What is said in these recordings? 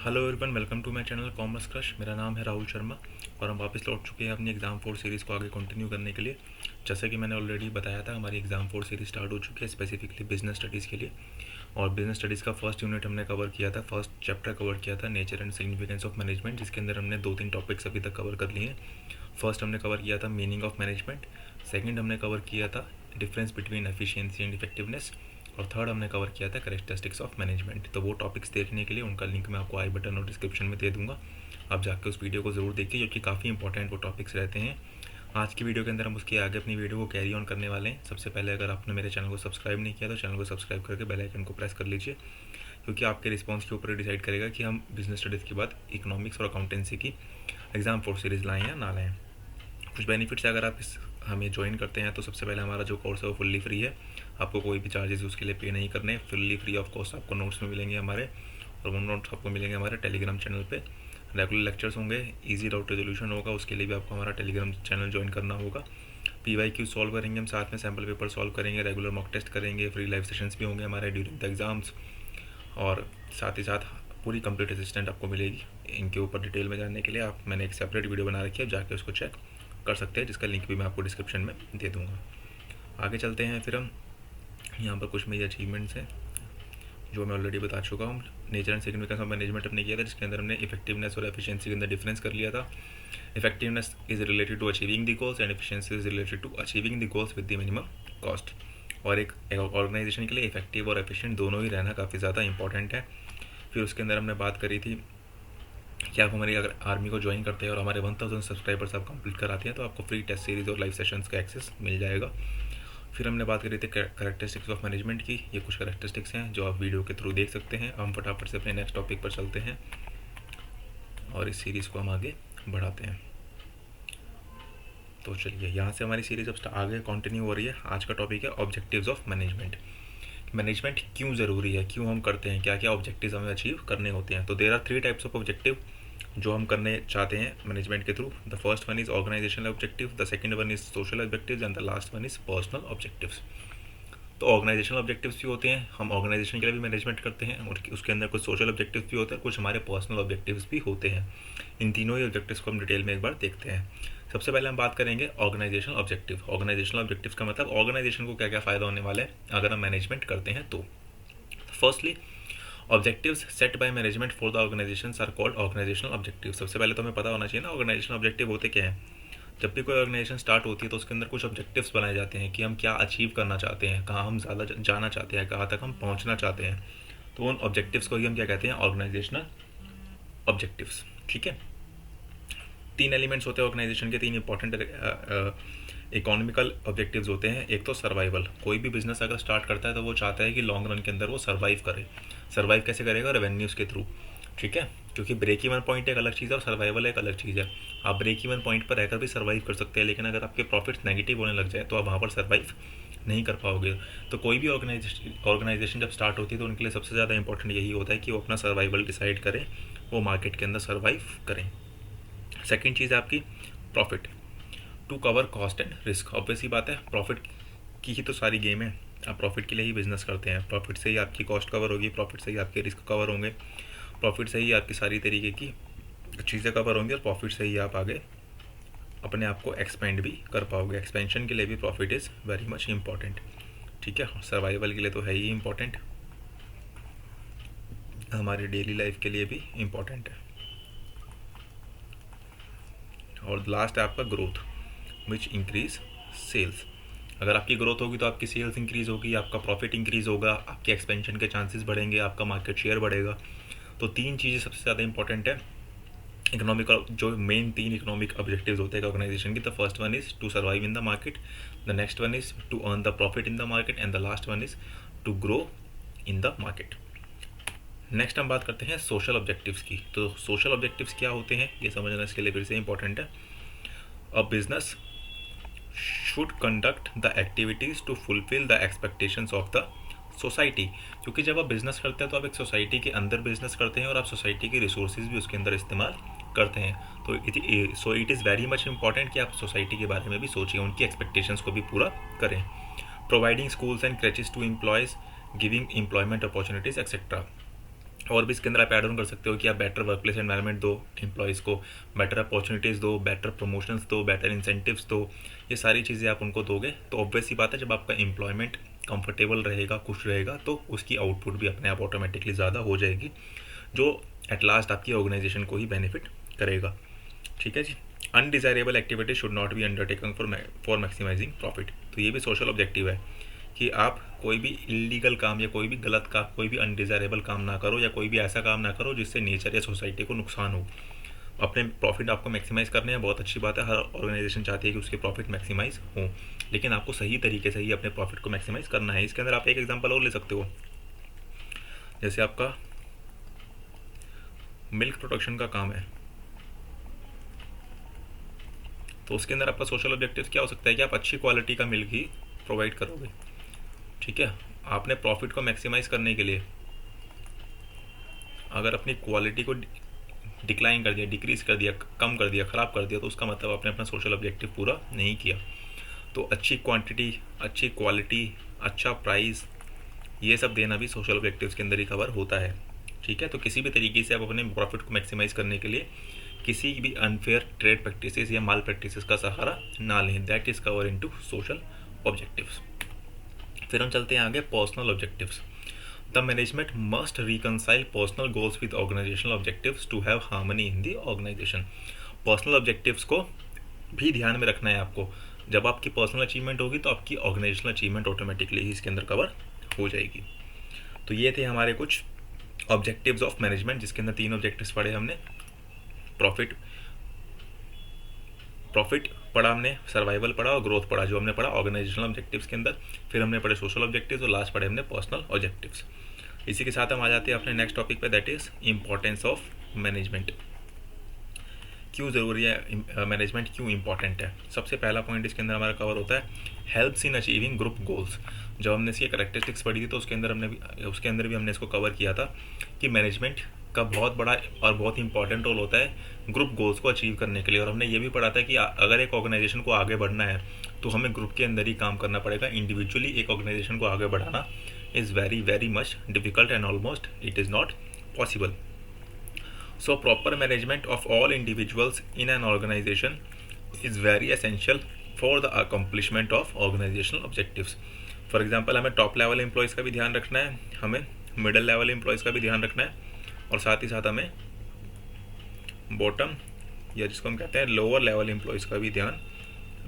Hello everyone, welcome to my channel commerce crush. मेरा नाम है राहुल शर्मा और हम वापस लौट चुके हैं अपनी एग्ज़ाम 4 सीरीज़ को आगे कंटिन्यू करने के लिए। जैसे कि मैंने ऑलरेडी बताया था, हमारी एग्ज़ाम 4 सीरीज़ स्टार्ट हो चुकी है स्पेसिफिकली बिजनेस स्टडीज़ के लिए। और बिजनेस स्टडीज़ का फर्स्ट यूनिट हमने कवर किया था, फर्स्ट चैप्टर कवर किया था nature and significance of management, जिसके अंदर हमने 2-3 टॉपिक्स अभी तक कवर कर लिए हैं। फर्स्ट हमने कवर किया था मीनिंग ऑफ मैनेजमेंट, सेकेंड हमने कवर किया था difference between efficiency and effectiveness, और थर्ड हमने कवर किया था कैरेक्टरिस्टिक्स ऑफ मैनेजमेंट। तो वो टॉपिक्स देखने के लिए उनका लिंक मैं आपको आई बटन और डिस्क्रिप्शन में दे दूंगा। आप जाकर उस वीडियो को ज़रूर देखिए, क्योंकि काफ़ी इंपॉर्टेंट वो टॉपिक्स रहते हैं। आज की वीडियो के अंदर हम उसके आगे अपनी वीडियो को कैरी ऑन करने वाले हैं। सबसे पहले अगर आपने मेरे चैनल को सब्सक्राइब नहीं किया तो चैनल को सब्सक्राइब करके बेल आइकन को प्रेस कर लीजिए, क्योंकि आपके रिस्पॉन्स के ऊपर डिसाइड करेगा कि हम बिजनेस स्टडीज़ के बाद इकोनॉमिक्स और अकाउंटेंसी की एग्ज़ाम 4 सीरीज़ लाएँ या ना लाएँ। कुछ बेनिफिट्स है, अगर आप हमें ज्वाइन करते हैं तो सबसे पहले हमारा जो कोर्स है वो फुल्ली फ्री है। आपको कोई भी चार्जेस उसके लिए पे नहीं करने, फुल्ली फ्री ऑफ कॉस्ट आपको नोट्स में मिलेंगे हमारे, और वो नोट्स आपको मिलेंगे हमारे टेलीग्राम चैनल पे। रेगुलर लेक्चर्स होंगे, इजी डाउट रेजोल्यूशन होगा, उसके लिए भी आपको हमारा टेलीग्राम चैनल ज्वाइन करना होगा। PYQ सॉल्व करेंगे हम, साथ में सैम्पल पेपर सॉल्व करेंगे, रेगुलर मॉक टेस्ट करेंगे, फ्री लाइव सेशंस भी होंगे हमारे ड्यूरिंग द एग्ज़ाम्स, और साथ ही साथ पूरी कंप्लीट असिस्टेंट आपको मिलेगी। इनके ऊपर डिटेल में जानने के लिए मैंने एक सेपरेट वीडियो बना रखी है, जाके उसको चेक कर सकते हैं, जिसका लिंक भी मैं आपको डिस्क्रिप्शन में दे दूँगा। आगे चलते हैं फिर हम। यहाँ पर कुछ मेरी अचीवमेंट्स हैं जो मैं ऑलरेडी बता चुका हूँ। Nature and significance of management हमने किया था, जिसके अंदर हमने इफेक्टिवनेस और एफिशिएंसी के अंदर डिफरेंस कर लिया था। Effectiveness is related to achieving the goals and efficiency is related to achieving the goals with the minimum cost. और एक ऑर्गेनाइजेशन के लिए इफेक्टिव और एफिशिएंट दोनों ही रहना काफ़ी ज़्यादा इंपॉर्टेंट है। फिर उसके अंदर हमने बात करी थी कि आप हमारी अगर आर्मी को ज्वाइन करते हैं और हमारे 1000 सब्सक्राइबर्स आप कंप्लीट कराते हैं तो आपको फ्री टेस्ट सीरीज़ और लाइव सेशंस का एक्सेस मिल जाएगा। फिर हमने बात करी थी कैरेक्टरिस्टिक्स ऑफ मैनेजमेंट की। ये कुछ कैरेक्टरिस्टिक्स हैं जो आप वीडियो के थ्रू देख सकते हैं। हम फटाफट से अपने नेक्स्ट टॉपिक पर चलते हैं और इस सीरीज़ को हम आगे बढ़ाते हैं। तो चलिए, यहाँ से हमारी सीरीज़ अब आगे कंटिन्यू हो रही है। आज का टॉपिक है ऑब्जेक्टिव्स ऑफ मैनेजमेंट। मैनेजमेट क्यों ज़रूरी है, क्यों हम करते हैं, क्या क्या ऑब्जेक्टिव्स हमें अचीव करने होते हैं। तो there are 3 types of objective जो हम करने चाहते हैं मैनेजमेंट के through. The first one is organisational objective, the second one is social objectives and the last one is personal objectives. तो ऑर्गेनाइजेशनल ऑब्जेक्टिव्स भी होते हैं, हम ऑर्गेनाइजेशन के लिए भी मैनेजमेंट करते हैं, और उसके अंदर कुछ सोशल ऑब्जेक्टिव्स भी होते हैं, कुछ हमारे पर्सनल ऑब्जेक्टिव्स भी होते हैं। इन तीनों ही ऑब्जेक्टिव्स को हम डिटेल में एक बार देखते हैं। सबसे पहले हम बात करेंगे ऑर्गेनाइजेशनल ऑब्जेक्टिव। ऑर्गेनाइजेशनल ऑब्जेक्टिव्स का मतलब ऑर्गेनाइजेशन को क्या क्या फ़ायदा होने वाला है अगर हम मैनेजमेंट करते हैं तो। Firstly, objectives set by management for the organisations are called organisational objective. सबसे पहले तो हमें पता होना चाहिए ना ऑर्गेनाइजेशनल ऑब्जेक्टिव होते क्या हैं। जब भी कोई ऑर्गेनाइजेशन स्टार्ट होती है तो उसके अंदर कुछ ऑब्जेक्टिव्स बनाए जाते हैं कि हम क्या अचीव करना चाहते हैं, कहाँ हम ज़्यादा जाना चाहते हैं, कहाँ तक हम पहुँचना चाहते हैं। तो उन ऑब्जेक्टिव्स को ही हम क्या कहते हैं, ऑर्गेनाइजेशनल ऑब्जेक्टिव्स। ठीक है, 3 एलिमेंट्स होते हैं ऑर्गेनाइजेशन के, 3 इंपॉर्टेंट इकोनॉमिकल ऑब्जेक्टिव्स होते हैं। एक तो सर्वाइवल, कोई भी बिजनेस अगर स्टार्ट करता है तो वो चाहता है कि लॉन्ग रन के अंदर वो सर्वाइव करे। सर्वाइव कैसे करेगा, रेवेन्यूज़ के थ्रू। ठीक है, क्योंकि ब्रेक इवन पॉइंट एक अलग चीज़ है और सर्वाइवल एक अलग चीज़ है। आप ब्रेक इवन पॉइंट पर रहकर भी सर्वाइव कर सकते हैं, लेकिन अगर आपके प्रॉफिट्स नेगेटिव होने लग जाए तो आप वहाँ पर सर्वाइव नहीं कर पाओगे। तो कोई भी ऑर्गेनाइजेशन जब स्टार्ट होती है तो उनके लिए सबसे ज़्यादा इंपॉर्टेंट यही होता है कि वो अपना सर्वाइवल डिसाइड करें, वो मार्केट के अंदर सर्वाइव करें। सेकेंड चीज़ है आपकी profit, to cover cost and risk. Obvious ही बात है, प्रॉफिट की ही तो सारी गेम है। आप प्रॉफिट के लिए ही बिजनेस करते हैं, प्रॉफिट से ही आपकी कॉस्ट कवर होगी, प्रॉफिट से ही आपके रिस्क कवर होंगे, प्रॉफिट से ही आपकी सारी तरीके की चीज़ें कवर होंगी, और प्रॉफिट से ही आप आगे अपने आप को एक्सपेंड भी कर पाओगे। एक्सपेंशन के लिए भी profit is very much important. ठीक है, सर्वाइवल के लिए तो है ही इम्पॉर्टेंट, हमारी डेली लाइफ के लिए भी इम्पॉर्टेंट है। और लास्ट है आपका ग्रोथ, विच इंक्रीज सेल्स। अगर आपकी ग्रोथ होगी तो आपकी सेल्स इंक्रीज होगी, आपका प्रॉफिट इंक्रीज होगा, आपके एक्सपेंशन के चांसेस बढ़ेंगे, आपका मार्केट शेयर बढ़ेगा। तो 3 चीज़ें सबसे ज़्यादा इंपॉर्टेंट है इकोनॉमिक, जो मेन 3 इकोनॉमिक ऑब्जेक्टिव्स होते हैं ऑर्गेनाइजेशन की। The first one is to survive in the market, the next one is to earn the profit in the market, and the last one is to grow in the market. Next हम बात करते हैं social objectives की। तो social objectives क्या होते हैं ये समझना इसके लिए फिर से इंपॉर्टेंट है। A business should conduct the activities to fulfil the expectations of the society. क्योंकि जब आप बिजनेस करते हैं तो आप एक सोसाइटी के अंदर बिजनेस करते हैं और आप सोसाइटी के रिसोर्सेज भी उसके अंदर इस्तेमाल करते हैं। तो it is very much important कि आप सोसाइटी के बारे में भी सोचिए, उनकी एक्सपेक्टेशंस को भी पूरा करें। Providing schools and creches to employees, giving employment opportunities etcetera. और भी इसके अंदर आप ऐड ऑन कर सकते हो कि आप बेटर वर्क प्लेस एनवायरनमेंट दो एम्प्लॉयज़ को, बेटर अपॉर्चुनिटीज़ दो, बेटर प्रमोशंस दो, बेटर इंसेंटिव्स दो। ये सारी चीज़ें आप उनको दोगे तो ऑब्वियस सी बात है, जब आपका एम्प्लॉयमेंट कंफर्टेबल रहेगा, खुश रहेगा, तो उसकी आउटपुट भी अपने आप ऑटोमेटिकली ज़्यादा हो जाएगी, जो एट लास्ट आपकी ऑर्गेनाइजेशन को ही बेनिफिट करेगा। ठीक है जी। Undesirable activity should not be undertaken for maximising profit. तो ये भी सोशल ऑब्जेक्टिव है कि आप कोई भी इलीगल काम या कोई भी गलत काम, कोई भी अनडिज़ायरेबल काम ना करो, या कोई भी ऐसा काम ना करो जिससे नेचर या सोसाइटी को नुकसान हो। अपने प्रॉफिट आपको मैक्सिमाइज़ करने हैं, बहुत अच्छी बात है, हर ऑर्गेनाइजेशन चाहती है कि उसके प्रॉफिट मैक्सिमाइज़ हों, लेकिन आपको सही तरीके से ही अपने प्रॉफिट को मैक्सिमाइज़ करना है। इसके अंदर आप एक एग्जांपल और ले सकते हो, जैसे आपका मिल्क प्रोडक्शन का काम है, तो उसके अंदर आपका सोशल ऑब्जेक्टिव क्या हो सकता है कि आप अच्छी क्वालिटी का मिल्क ही प्रोवाइड करोगे। ठीक है, आपने प्रॉफिट को मैक्सिमाइज़ करने के लिए अगर अपनी क्वालिटी को डिक्लाइन कर दिया, डिक्रीज़ कर दिया, कम कर दिया, ख़राब कर दिया, तो उसका मतलब आपने अपना सोशल ऑब्जेक्टिव पूरा नहीं किया। तो अच्छी क्वांटिटी, अच्छी क्वालिटी, अच्छा प्राइस, ये सब देना भी सोशल ऑब्जेक्टिव्स के अंदर ही कवर होता है। ठीक है, तो किसी भी तरीके से आप अपने प्रॉफिट को मैक्सिमाइज़ करने के लिए किसी भी अनफेयर ट्रेड प्रैक्टिसेस या माल प्रैक्टिसेस का सहारा ना लें। That is cover into social objectives. फिर हम चलते हैं आगे, personal objectives. The management must reconcile personal goals with organisational objectives to have harmony in the organisation. Personal objectives को भी ध्यान में रखना है आपको। जब आपकी पर्सनल अचीवमेंट होगी तो आपकी ऑर्गेनाइजेशनल अचीवमेंट ऑटोमेटिकली ही इसके अंदर कवर हो जाएगी। तो ये थे हमारे कुछ ऑब्जेक्टिव्स ऑफ मैनेजमेंट, जिसके अंदर 3 ऑब्जेक्टिव्स पढ़े हमने। प्रॉफिट पढ़ा हमने, सर्वाइवल पढ़ा और ग्रोथ पढ़ा, जो हमने पढ़ा ऑर्गेनाइजेशनल ऑब्जेक्टिव्स के अंदर। फिर हमने पढ़े सोशल ऑब्जेक्टिव्स और लास्ट पढ़े हमने पर्सनल ऑब्जेक्टिव्स। इसी के साथ हम आ जाते हैं अपने नेक्स्ट टॉपिक पे, that is importance of management. क्यों ज़रूरी है मैनेजमेंट, क्यों इंपॉर्टेंट है। सबसे पहला पॉइंट इसके अंदर हमारा कवर होता है helps in achieving group goals. जब हमने इसकी कैरेक्टरिस्टिक्स पढ़ी थी तो उसके अंदर भी हमने इसको कवर किया था कि मैनेजमेंट का बहुत बड़ा और बहुत इंपॉर्टेंट रोल होता है ग्रुप गोल्स को अचीव करने के लिए। और हमने ये भी पढ़ा था कि अगर एक ऑर्गेनाइजेशन को आगे बढ़ना है तो हमें ग्रुप के अंदर ही काम करना पड़ेगा। इंडिविजुअली एक ऑर्गेनाइजेशन को आगे बढ़ाना is very very much difficult and almost it is not possible. So proper management of all individuals in an organization is very essential for the accomplishment of organizational objectives. For example, हमें top level employees का भी ध्यान रखना है, हमें middle level employees का भी ध्यान रखना है, और साथ ही साथ हमें बॉटम या जिसको हम कहते हैं लोअर लेवल एम्प्लॉयज़ का भी ध्यान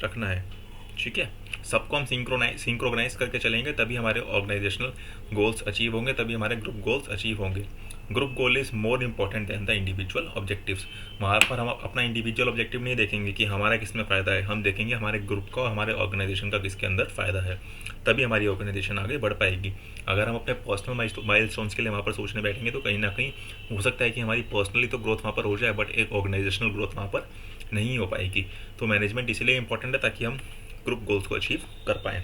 रखना है। ठीक है, सबको हम सिंक्रोनाइज करके चलेंगे, तभी हमारे ऑर्गेनाइजेशनल गोल्स अचीव होंगे, तभी हमारे ग्रुप गोल्स अचीव होंगे। Group goal is more important than the individual objectives. वहाँ पर हम अपना इंडिविजुअल ऑब्जेक्टिव नहीं देखेंगे कि हमारा किस में फ़ायदा है, हम देखेंगे हमारे ग्रुप का और हमारे ऑर्गेनाइजेशन का किसके अंदर फ़ायदा है, तभी हमारी ऑर्गेनाइजेशन आगे बढ़ पाएगी। अगर हम अपने पर्सनल माइलस्टोन्स के लिए वहाँ पर सोचने बैठेंगे तो कहीं ना कहीं हो सकता है कि हमारी पर्सनली तो ग्रोथ वहाँ पर हो जाए, बट एक ऑर्गेनाइजेशनल ग्रोथ वहाँ पर नहीं हो पाएगी। तो मैनेजमेंट इसलिए इंपॉर्टेंट है ताकि हम ग्रुप गोल्स को अचीव कर पाएँ।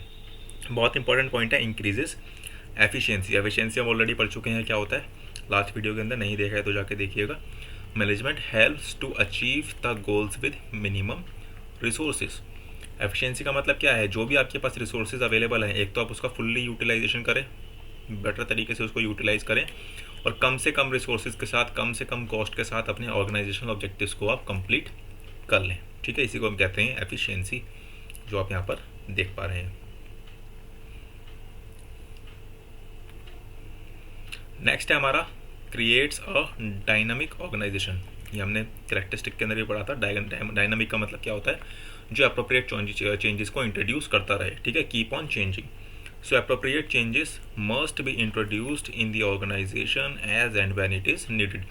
बहुत इंपॉर्टेंट पॉइंट है इंक्रीजेस एफिशिएंसी। एफिशिएंसी हम ऑलरेडी पढ़ चुके हैं क्या होता है लास्ट वीडियो के अंदर, नहीं देखा है तो जाके देखिएगा। Management helps to achieve the goals with minimum resources. Efficiency का मतलब क्या है, जो भी आपके पास रिसोर्सेज अवेलेबल हैं, एक तो आप उसका फुल्ली यूटिलाइजेशन करें, बेटर तरीके से उसको यूटिलाइज करें, और कम से कम रिसोर्सेज के साथ, कम से कम कॉस्ट के साथ अपने ऑर्गेनाइजेशनल ऑब्जेक्टिव्स को आप कंप्लीट कर लें। ठीक है, इसी को हम कहते हैं एफिशिएंसी, जो आप यहाँ पर देख पा रहे हैं। नेक्स्ट है हमारा क्रिएट्स अ डायनामिक ऑर्गेनाइजेशन। ये हमने कैरेक्टरिस्टिक के अंदर भी पढ़ा था। डायनामिक का मतलब क्या होता है, जो अप्रोप्रिएट चेंजेस को इंट्रोड्यूस करता रहे। ठीक है, keep on changing. So appropriate changes must be introduced in the organisation as and when it is needed.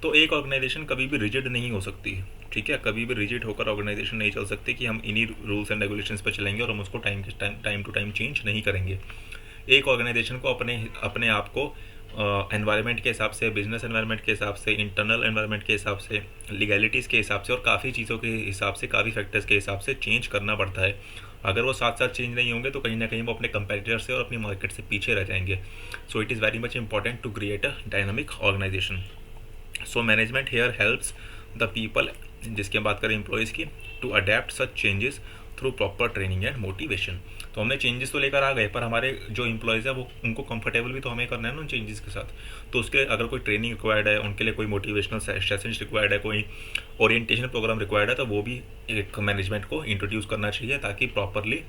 तो एक ऑर्गेनाइजेशन कभी भी रिजिड नहीं हो सकती। ठीक है, कभी भी रिजिड होकर ऑर्गेनाइजेशन नहीं चल सकती कि हम इन्हीं रूल्स एंड रेगुलेशंस पर चलेंगे और हम उसको टाइम टू टाइम चेंज नहीं करेंगे। एक ऑर्गेनाइजेशन को अपने आप को एनवायरनमेंट के हिसाब से, बिजनेस एनवायरनमेंट के हिसाब से, इंटरनल एनवायरनमेंट के हिसाब से, लीगैलिटीज़ के हिसाब से और काफ़ी चीज़ों के हिसाब से, काफ़ी फैक्टर्स के हिसाब से चेंज करना पड़ता है। अगर वो साथ साथ चेंज नहीं होंगे तो कहीं ना कहीं वो अपने कंपेटिटर से और अपनी मार्केट से पीछे रह जाएंगे। So it is very much important to create a dynamic organisation. So management here helps the people, जिसकी हम बात करें एम्प्लॉयज़ की, to adapt such changes through proper training and motivation. तो हमने चेंजेस तो लेकर आ गए, पर हमारे जो एम्प्लॉयज़ है वो उनको कंफर्टेबल भी तो हमें करना है ना उन चेंजेस के साथ। तो उसके अगर कोई ट्रेनिंग रिक्वायर्ड है, उनके लिए कोई मोटिवेशनल सेशंस रिक्वायर्ड है, कोई ओरिएंटेशन प्रोग्राम रिक्वायर्ड है, तो वो भी एक मैनेजमेंट को इंट्रोड्यूस करना चाहिए ताकि प्रॉपरली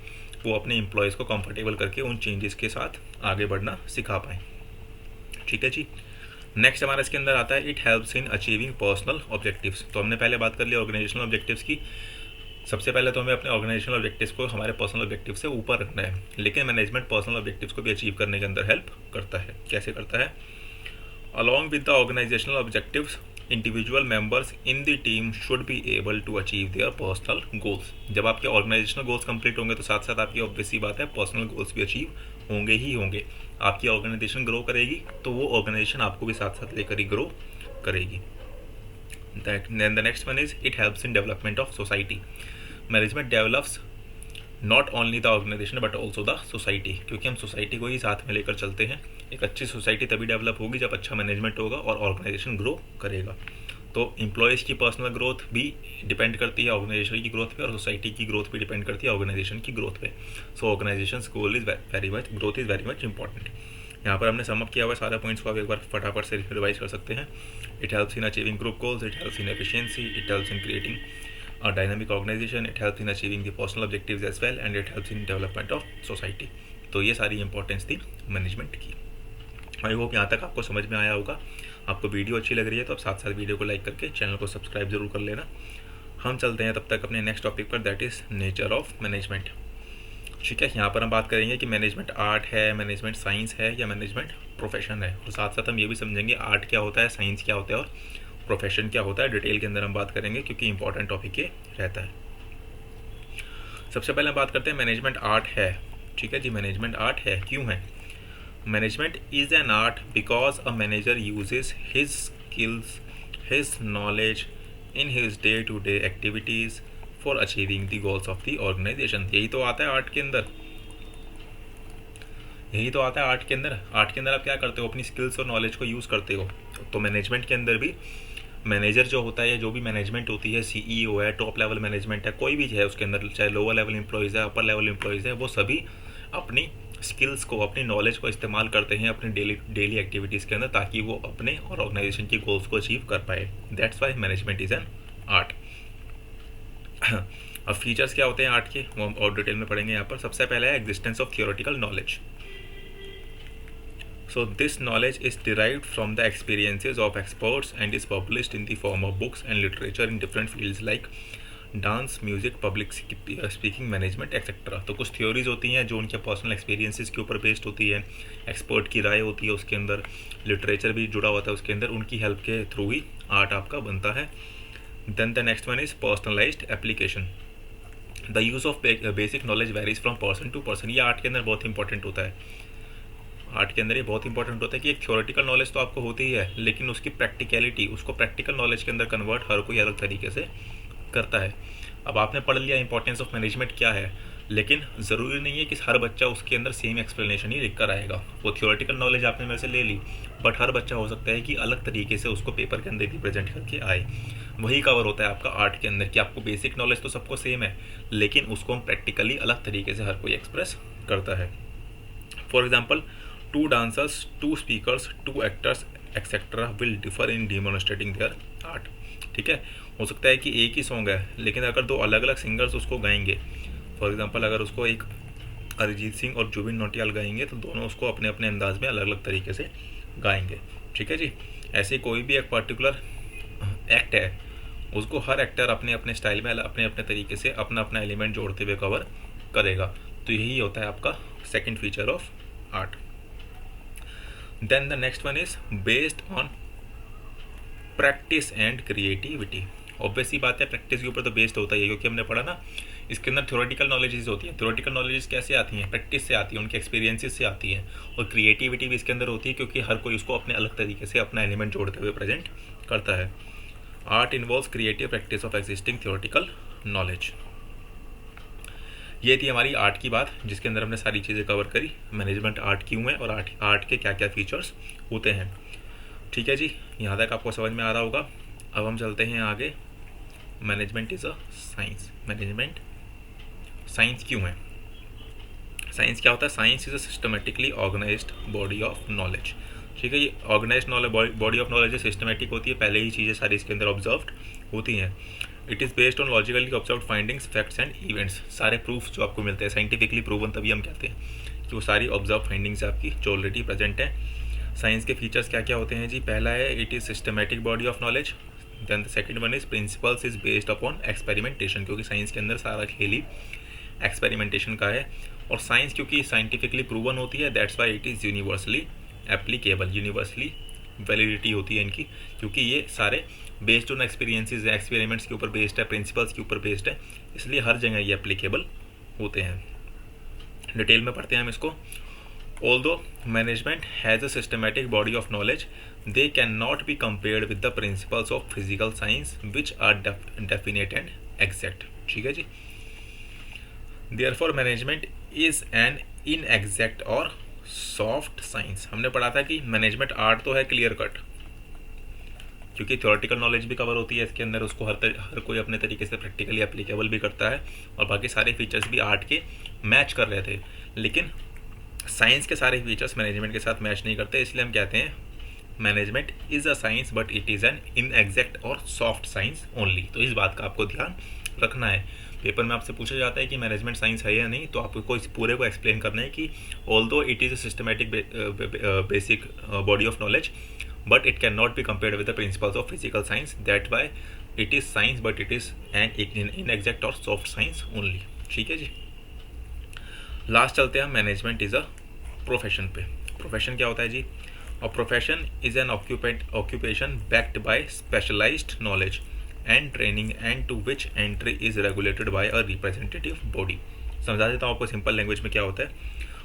वो अपने एम्प्लॉयज़ को कंफर्टेबल करके उन चेंजेस के साथ आगे बढ़ना सिखा पाएँ। ठीक है जी। नेक्स्ट हमारा इसके अंदर आता है it helps in achieving personal objectives. तो हमने पहले बात कर ली ऑर्गेनाइजेशनल ऑब्जेक्टिव्स की। सबसे पहले तो हमें अपने ऑर्गेनाइजेशनल ऑब्जेक्टिव्स को हमारे पर्सनल ऑब्जेक्टिव से ऊपर रखना है, लेकिन मैनेजमेंट पर्सनल ऑब्जेक्टिव्स को भी अचीव करने के अंदर हेल्प करता है। कैसे करता है? Along with the organisational objectives individual members in the team should be able to achieve their personal goals. जब आपके ऑर्गेनाइजेशनल गोल्स कंप्लीट होंगे तो साथ साथ आपकी ऑब्वियस सी बात है पर्सनल गोल्स भी अचीव होंगे ही होंगे। आपकी ऑर्गेनाइजेशन ग्रो करेगी तो वो ऑर्गेनाइजेशन आपको भी साथ साथ लेकर ही ग्रो करेगी। Then the next one is it helps in development of society. Management develops not only the organization but also the society, क्योंकि हम सोसाइटी को ही साथ में लेकर चलते हैं। एक अच्छी सोसाइटी तभी डेवलप होगी जब अच्छा मैनेजमेंट होगा और ऑर्गेनाइजेशन ग्रो करेगा। तो एम्प्लॉयज़ की पर्सनल ग्रोथ भी डिपेंड करती है ऑर्गेनाइजेशन की ग्रोथ पे, और सोसाइटी की ग्रोथ भी डिपेंड करती है ऑर्गेनाइजेशन की ग्रोथ पे। So organisation goal is very much, growth is very much important. यहाँ पर हमने समअप किया हुआ सारे पॉइंट्स को आप एक बार फटाफट से रिवाइज कर सकते हैं। It helps in achieving group goals, it helps in efficiency, it helps in creating a dynamic organization, it helps in achieving the personal objectives as well, and it helps in development of society। तो ये सारी importance थी management की। I hope यहाँ तक आपको समझ में आया होगा। आपको वीडियो अच्छी लग रही है तो आप साथ साथ वीडियो को लाइक करके चैनल को सब्सक्राइब जरूर कर लेना। हम चलते हैं तब तक अपने नेक्स्ट टॉपिक पर, that is nature of management. ठीक है, यहाँ पर हम बात करेंगे कि मैनेजमेंट आर्ट है, मैनेजमेंट साइंस है या मैनेजमेंट प्रोफेशन है, और साथ साथ हम ये भी समझेंगे आर्ट क्या होता है, साइंस क्या होता है और प्रोफेशन क्या होता है। डिटेल के अंदर हम बात करेंगे क्योंकि इंपॉर्टेंट टॉपिक ये रहता है। सबसे पहले हम बात करते हैं मैनेजमेंट आर्ट है। ठीक है जी, मैनेजमेंट आर्ट है, क्यों है? Management is an art because a manager uses his skills, his knowledge in his day to day activities for achieving the goals of the organisation. यही तो आता है आर्ट के अंदर, यही तो आता है आर्ट के अंदर। आर्ट के अंदर आप क्या करते हो? अपनी स्किल्स और नॉलेज को यूज़ करते हो। तो मैनेजमेंट के अंदर भी मैनेजर जो होता है, जो भी मैनेजमेंट होती है, सीईओ है, टॉप लेवल मैनेजमेंट है, कोई भी है उसके अंदर, चाहे लोअर लेवल एम्प्लॉयज़ है, अपर लेवल एम्प्लॉयज़ है, वो सभी अपनी स्किल्स को, अपनी नॉलेज को इस्तेमाल करते हैं अपनी डेली एक्टिविटीज़ के अंदर, ताकि वो अपने और ऑर्गेनाइजेशन की गोल्स को अचीव कर पाए। That's why management is an art. अब फीचर्स क्या होते हैं आर्ट के, वो हम और डिटेल में पढ़ेंगे यहाँ पर। सबसे पहले है existence of theoretical knowledge. So this knowledge is derived from the experiences of experts and is published in the form of books and literature in different fields like dance, music, public speaking, management etcetera. तो कुछ theories होती हैं जो उनके personal experiences के ऊपर based होती है, एक्सपर्ट की राय होती है उसके अंदर, लिटरेचर भी जुड़ा होता है उसके अंदर, उनकी हेल्प के थ्रू ही आर्ट आपका बनता है। Then the next one is personalised application. The use of basic knowledge varies from person to person. ये आर्ट के अंदर बहुत इंपॉर्टेंट होता है। आर्ट के अंदर ये बहुत इंपॉर्टेंट होता है कि एक थ्योरेटिकल नॉलेज तो आपको होती ही है, लेकिन उसकी प्रैक्टिकलिटी, उसको प्रैक्टिकल नॉलेज के अंदर कन्वर्ट हर कोई अलग तरीके से करता है। अब आपने पढ़ लिया इंपॉर्टेंस ऑफ मैनेजमेंट क्या है, लेकिन ज़रूरी नहीं है कि हर बच्चा उसके अंदर सेम एक्सप्लेनेशन ही लिख कर आएगा। वो थ्योरेटिकल नॉलेज आपने मेरे से ले ली, बट हर बच्चा हो सकता है कि अलग तरीके से उसको पेपर के अंदर रिप्रेजेंट करके आए। वही कवर होता है आपका आर्ट के अंदर कि आपको बेसिक नॉलेज तो सबको सेम है, लेकिन उसको हम प्रैक्टिकली अलग तरीके से हर कोई एक्सप्रेस करता है। For example, 2 dancers, 2 speakers, 2 actors, etc. will differ in demonstrating their art। ठीक है, हो सकता है कि एक ही सॉन्ग है, लेकिन अगर 2 अलग अलग सिंगर्स उसको गाएंगे, फॉर एग्जांपल अगर उसको एक अरिजीत सिंह और जुबिन नौटियाल गाएंगे, तो दोनों उसको अपने अपने अंदाज में अलग अलग तरीके से गाएंगे। ठीक है जी, ऐसे कोई भी एक पर्टिकुलर एक्ट है, उसको हर एक्टर अपने अपने स्टाइल में अपने अपने तरीके से अपना अपना एलिमेंट जोड़ते हुए कवर करेगा। तो यही होता है आपका second feature of art. Then the next one is based on practice and creativity। Obvious ही बात है, प्रैक्टिस के ऊपर तो बेस्ड होता ही है, क्योंकि हमने पढ़ा ना इसके अंदर थ्योरेटिकल नॉलेजेस होती हैं। थ्योरेटिकल नॉलेजेस कैसे आती हैं? प्रैक्टिस से आती है, उनके एक्सपीरियंसेस से आती हैं। और क्रिएटिविटी भी इसके अंदर होती है, क्योंकि हर कोई उसको अपने अलग तरीके से अपना एलिमेंट जोड़ते हुए प्रेजेंट करता है। Art involves creative practice of existing theoretical knowledge. ये थी हमारी आर्ट की बात, जिसके अंदर हमने सारी चीज़ें कवर करी। मैनेजमेंट आर्ट क्यों है और आर्ट के क्या क्या फीचर्स होते हैं। ठीक है जी, यहाँ तक आपको समझ में आ रहा होगा। अब हम चलते हैं आगे। Management is a science. Management science क्यों है? साइंस क्या होता है? Science is a systematically organised body of knowledge. ठीक है, ये organised knowledge body of knowledge systematic होती है, पहले ही चीज़ें सारी इसके अंदर ऑब्जर्व्ड होती हैं। It is based on logically observe findings, facts and events. सारे प्रूफ जो आपको मिलते हैं साइंटिफिकली प्रूवन, तभी हम कहते हैं कि वो सारी ऑब्जर्व फाइंडिंग्स आपकी जो ऑलरेडी प्रेजेंट है। साइंस के फीचर्स क्या क्या होते हैं जी? पहला है it is systematic body of knowledge. Then the second one is principles is based upon experimentation, क्योंकि साइंस के अंदर सारा खेल ही एक्सपेरिमेंटेशन का है। और साइंस क्योंकि साइंटिफिकली प्रूवन होती है, that's why it is universally applicable, universally validity होती है इनकी, क्योंकि ये सारे बेस्ड ऑन एक्सपीरियंसेस है, एक्सपेरिमेंट्स के ऊपर बेस्ड है, प्रिंसिपल्स के ऊपर बेस्ड है, इसलिए हर जगह ये एप्लीकेबल होते हैं। डिटेल में पढ़ते हैं हम इसको। Although management has a systematic body of knowledge, they cannot be compared with the principles of physical science, which are definite and exact. ठीक है जी। Therefore, management is an inexact और soft science। हमने पढ़ा था कि मैनेजमेंट आर्ट तो है clear cut, क्योंकि थ्योरेटिकल नॉलेज भी कवर होती है इसके अंदर, उसको हर कोई अपने तरीके से प्रैक्टिकली एप्लीकेबल भी करता है, और बाकी सारे फीचर्स भी आर्ट के मैच कर रहे थे। लेकिन साइंस के सारे फीचर्स मैनेजमेंट के साथ मैच नहीं करते, इसलिए हम कहते हैं management is a science but it is an inexact और सॉफ्ट साइंस ओनली। तो इस बात का आपको ध्यान रखना है। पेपर में आपसे पूछा जाता है कि मैनेजमेंट साइंस है या नहीं, तो आपको इस पूरे को एक्सप्लेन करना है कि although it is a systematic basic body of knowledge, but it can not be compared with the principles of physical science, that why it is science but it is an inexact और soft science only. ठीक है जी। Last चलते हैं management is a profession पे। Profession क्या होता है जी? A profession is an occupation backed by specialised knowledge and training and to which entry is regulated by a representative body. समझा देता हूँ आपको सिंपल लैंग्वेज में क्या होता है।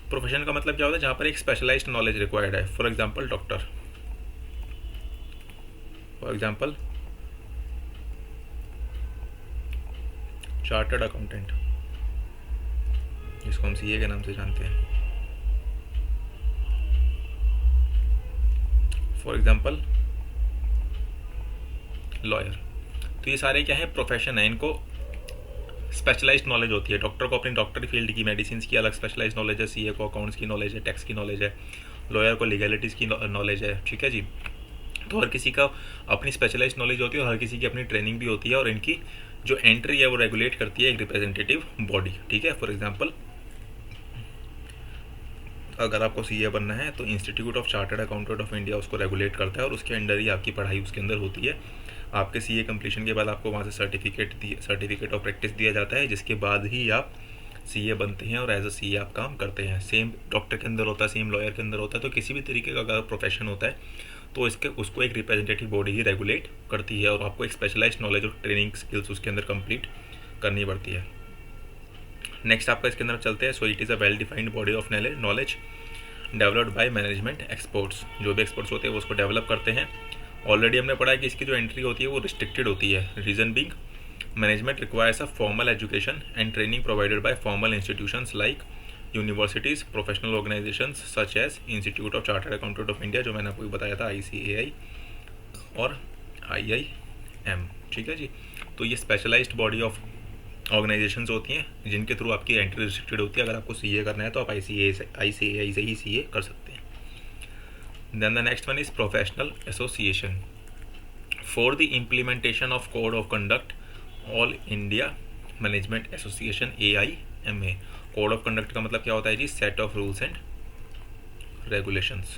प्रोफेशन का मतलब क्या होता है? जहाँ पर एक स्पेशलाइज्ड नॉलेज रिक्वायर्ड है। For example doctor, for example chartered accountant, जिसको हम सीए के नाम से जानते हैं। For example lawyer. तो ये सारे क्या है? प्रोफेशन है, इनको स्पेशलाइज्ड नॉलेज होती है। डॉक्टर को अपनी डॉक्टरी फील्ड की, मेडिसिन की अलग स्पेशलाइज्ड नॉलेज है, सीए को अकाउंट्स की नॉलेज है, टैक्स की नॉलेज है, लॉयर को लीगैलिटीज़ की नॉलेज है। ठीक है जी। तो हर किसी का अपनी स्पेशलाइज्ड नॉलेज होती है और हर किसी की अपनी ट्रेनिंग भी होती है, और इनकी जो एंट्री है वो रेगुलेट करती है एक रिप्रेजेंटेटिव बॉडी। ठीक है। फॉर एग्जाम्पल अगर आपको सीए बनना है तो institute of chartered accountant of India उसको रेगुलेट करता है, और उसके अंडर ही आपकी पढ़ाई उसके अंदर होती है। आपके सीए कंप्लीशन के बाद आपको वहाँ से सर्टिफिकेट ऑफ प्रैक्टिस दिया जाता है, जिसके बाद ही आप सीए बनते हैं और एज अ सीए आप काम करते हैं। सेम डॉक्टर के अंदर होता है, सेम लॉयर के अंदर होता है। तो किसी भी तरीके का अगर प्रोफेशन होता है तो उसको एक रिप्रेजेंटेटिव बॉडी ही रेगुलेट करती है, और आपको एक स्पेशलाइज्ड नॉलेज और ट्रेनिंग स्किल्स उसके अंदर कंप्लीट करनी पड़ती है। नेक्स्ट आपका इसके अंदर चलते हैं। सो it is a well defined body of knowledge developed by management experts. जो भी एक्सपर्ट्स होते हैं वो उसको डेवलप करते हैं। ऑलरेडी हमने पढ़ा है कि इसकी जो एंट्री होती है वो रिस्ट्रिक्टेड होती है। Reason being management requires a formal education and training provided by formal institutions like universities, professional organisations such as institute of chartered accountant of India, जो मैंने आपको बताया था, ICAI और IIM। ठीक है जी। तो ये स्पेशलाइज्ड बॉडी ऑफ ऑर्गेनाइजेशंस होती हैं जिनके थ्रू आपकी एंट्री रिस्ट्रिक्टेड होती है। अगर आपको सीए करना है तो आप ICAI से ही सीए कर सकते हैं। Then the next one is professional association for the implementation of code of conduct All India Management Association AIMA। Code of conduct का मतलब क्या होता है जी? Set of rules and regulations.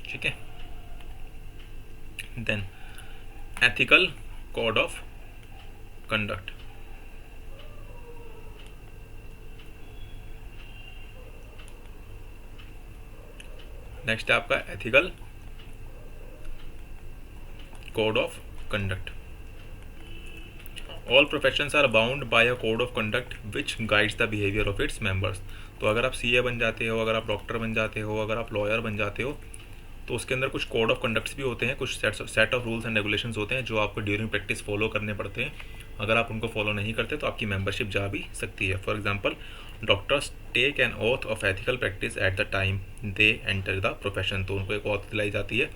ठीक है। Then ethical code of conduct. Next है आपका ethical code of conduct. All professions are bound by a code of conduct which guides the behaviour of its members. तो अगर आप CA बन जाते हो, अगर आप डॉक्टर बन जाते हो, अगर आप लॉयर बन जाते हो, तो उसके अंदर कुछ कोड ऑफ कंडक्ट्स भी होते हैं, कुछ set of rules and regulations होते हैं जो आपको ड्यूरिंग प्रैक्टिस फॉलो करने पड़ते हैं। अगर आप उनको फॉलो नहीं करते तो आपकी मेंबरशिप जा भी सकती है। For example doctors take an oath of ethical practice at the time they enter the profession. तो उनको एक ऑथ दिलाई जाती है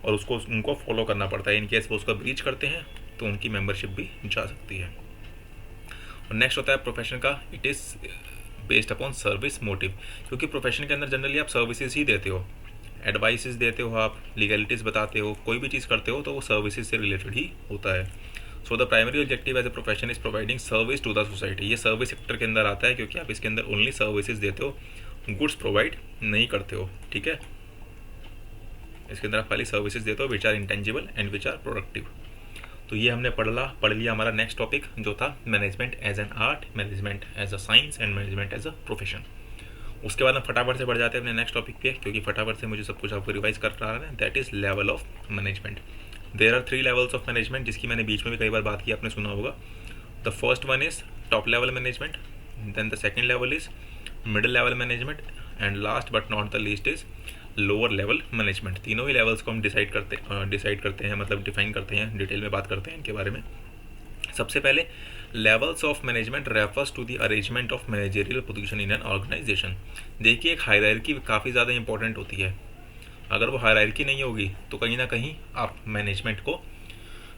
और उसको उनको फॉलो करना पड़ता है। इन केस वो उसको ब्रीच करते हैं तो उनकी मेंबरशिप भी जा सकती है। और नेक्स्ट होता है प्रोफेशन का, it is based upon service motive, क्योंकि प्रोफेशन के अंदर जनरली आप सर्विसेज ही देते हो, एडवाइसेस देते हो, आप लीगलिटीज़ बताते हो, कोई भी चीज़ करते हो तो वो सर्विसेज से रिलेटेड ही होता है। So the primary objective as a profession is providing service to the society. ये सर्विस सेक्टर के अंदर आता है क्योंकि आप इसके अंदर ओनली सर्विसेज देते हो, गुड्स प्रोवाइड नहीं करते हो, ठीक है। इसके अंदर आप खाली सर्विसेज देते हो which are intangible and which are productive. तो ये हमने पढ़ लिया हमारा नेक्स्ट टॉपिक जो था management as an art, management as a science and management as a profession. उसके बाद हम फटाफट से बढ़ जाते हैं अपने नेक्स्ट टॉपिक पे, क्योंकि फटाफट से मुझे सब कुछ आपको रिवाइज कर रहा है। That is level of management. There are 3 levels of management, जिसकी मैंने बीच में भी कई बार बात की, आपने सुना होगा। The first one is top level management, then the second level is middle level management, and last but not the least is lower level management. तीनों ही लेवल्स को हम डिसाइड करते हैं, मतलब डिफाइन करते हैं, डिटेल में बात करते हैं इनके बारे में। सबसे पहले levels of management refers to the arrangement of managerial position in an organisation. देखिए, एक हायरार्की काफ़ी ज़्यादा इंपॉर्टेंट होती है। अगर वो हायरार्की नहीं होगी तो कहीं ना कहीं आप मैनेजमेंट को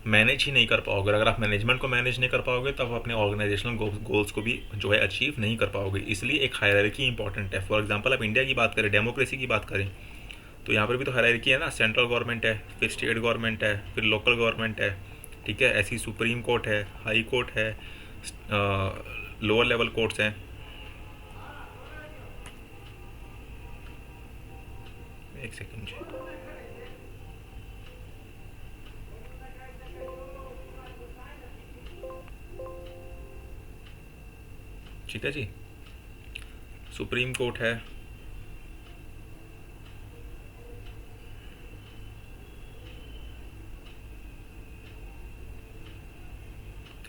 मैनेज ही नहीं कर पाओगे। अगर आप मैनेजमेंट को मैनेज नहीं कर पाओगे तो आप अपने ऑर्गेनाइजेशनल गोल्स को भी जो है अचीव नहीं कर पाओगे। इसलिए एक हायरार्की इंपॉर्टेंट है। फॉर एग्जांपल, आप इंडिया की बात करें, डेमोक्रेसी की बात करें, तो यहाँ पर भी तो हायरार्की है ना। सेंट्रल गवर्नमेंट है, फिर स्टेट गवर्नमेंट है, फिर लोकल गवर्नमेंट है, ठीक है। ऐसी सुप्रीम कोर्ट है, हाई कोर्ट है, लोअर लेवल कोर्ट्स हैं। एक सेकेंड, ठीक है जी। सुप्रीम कोर्ट है,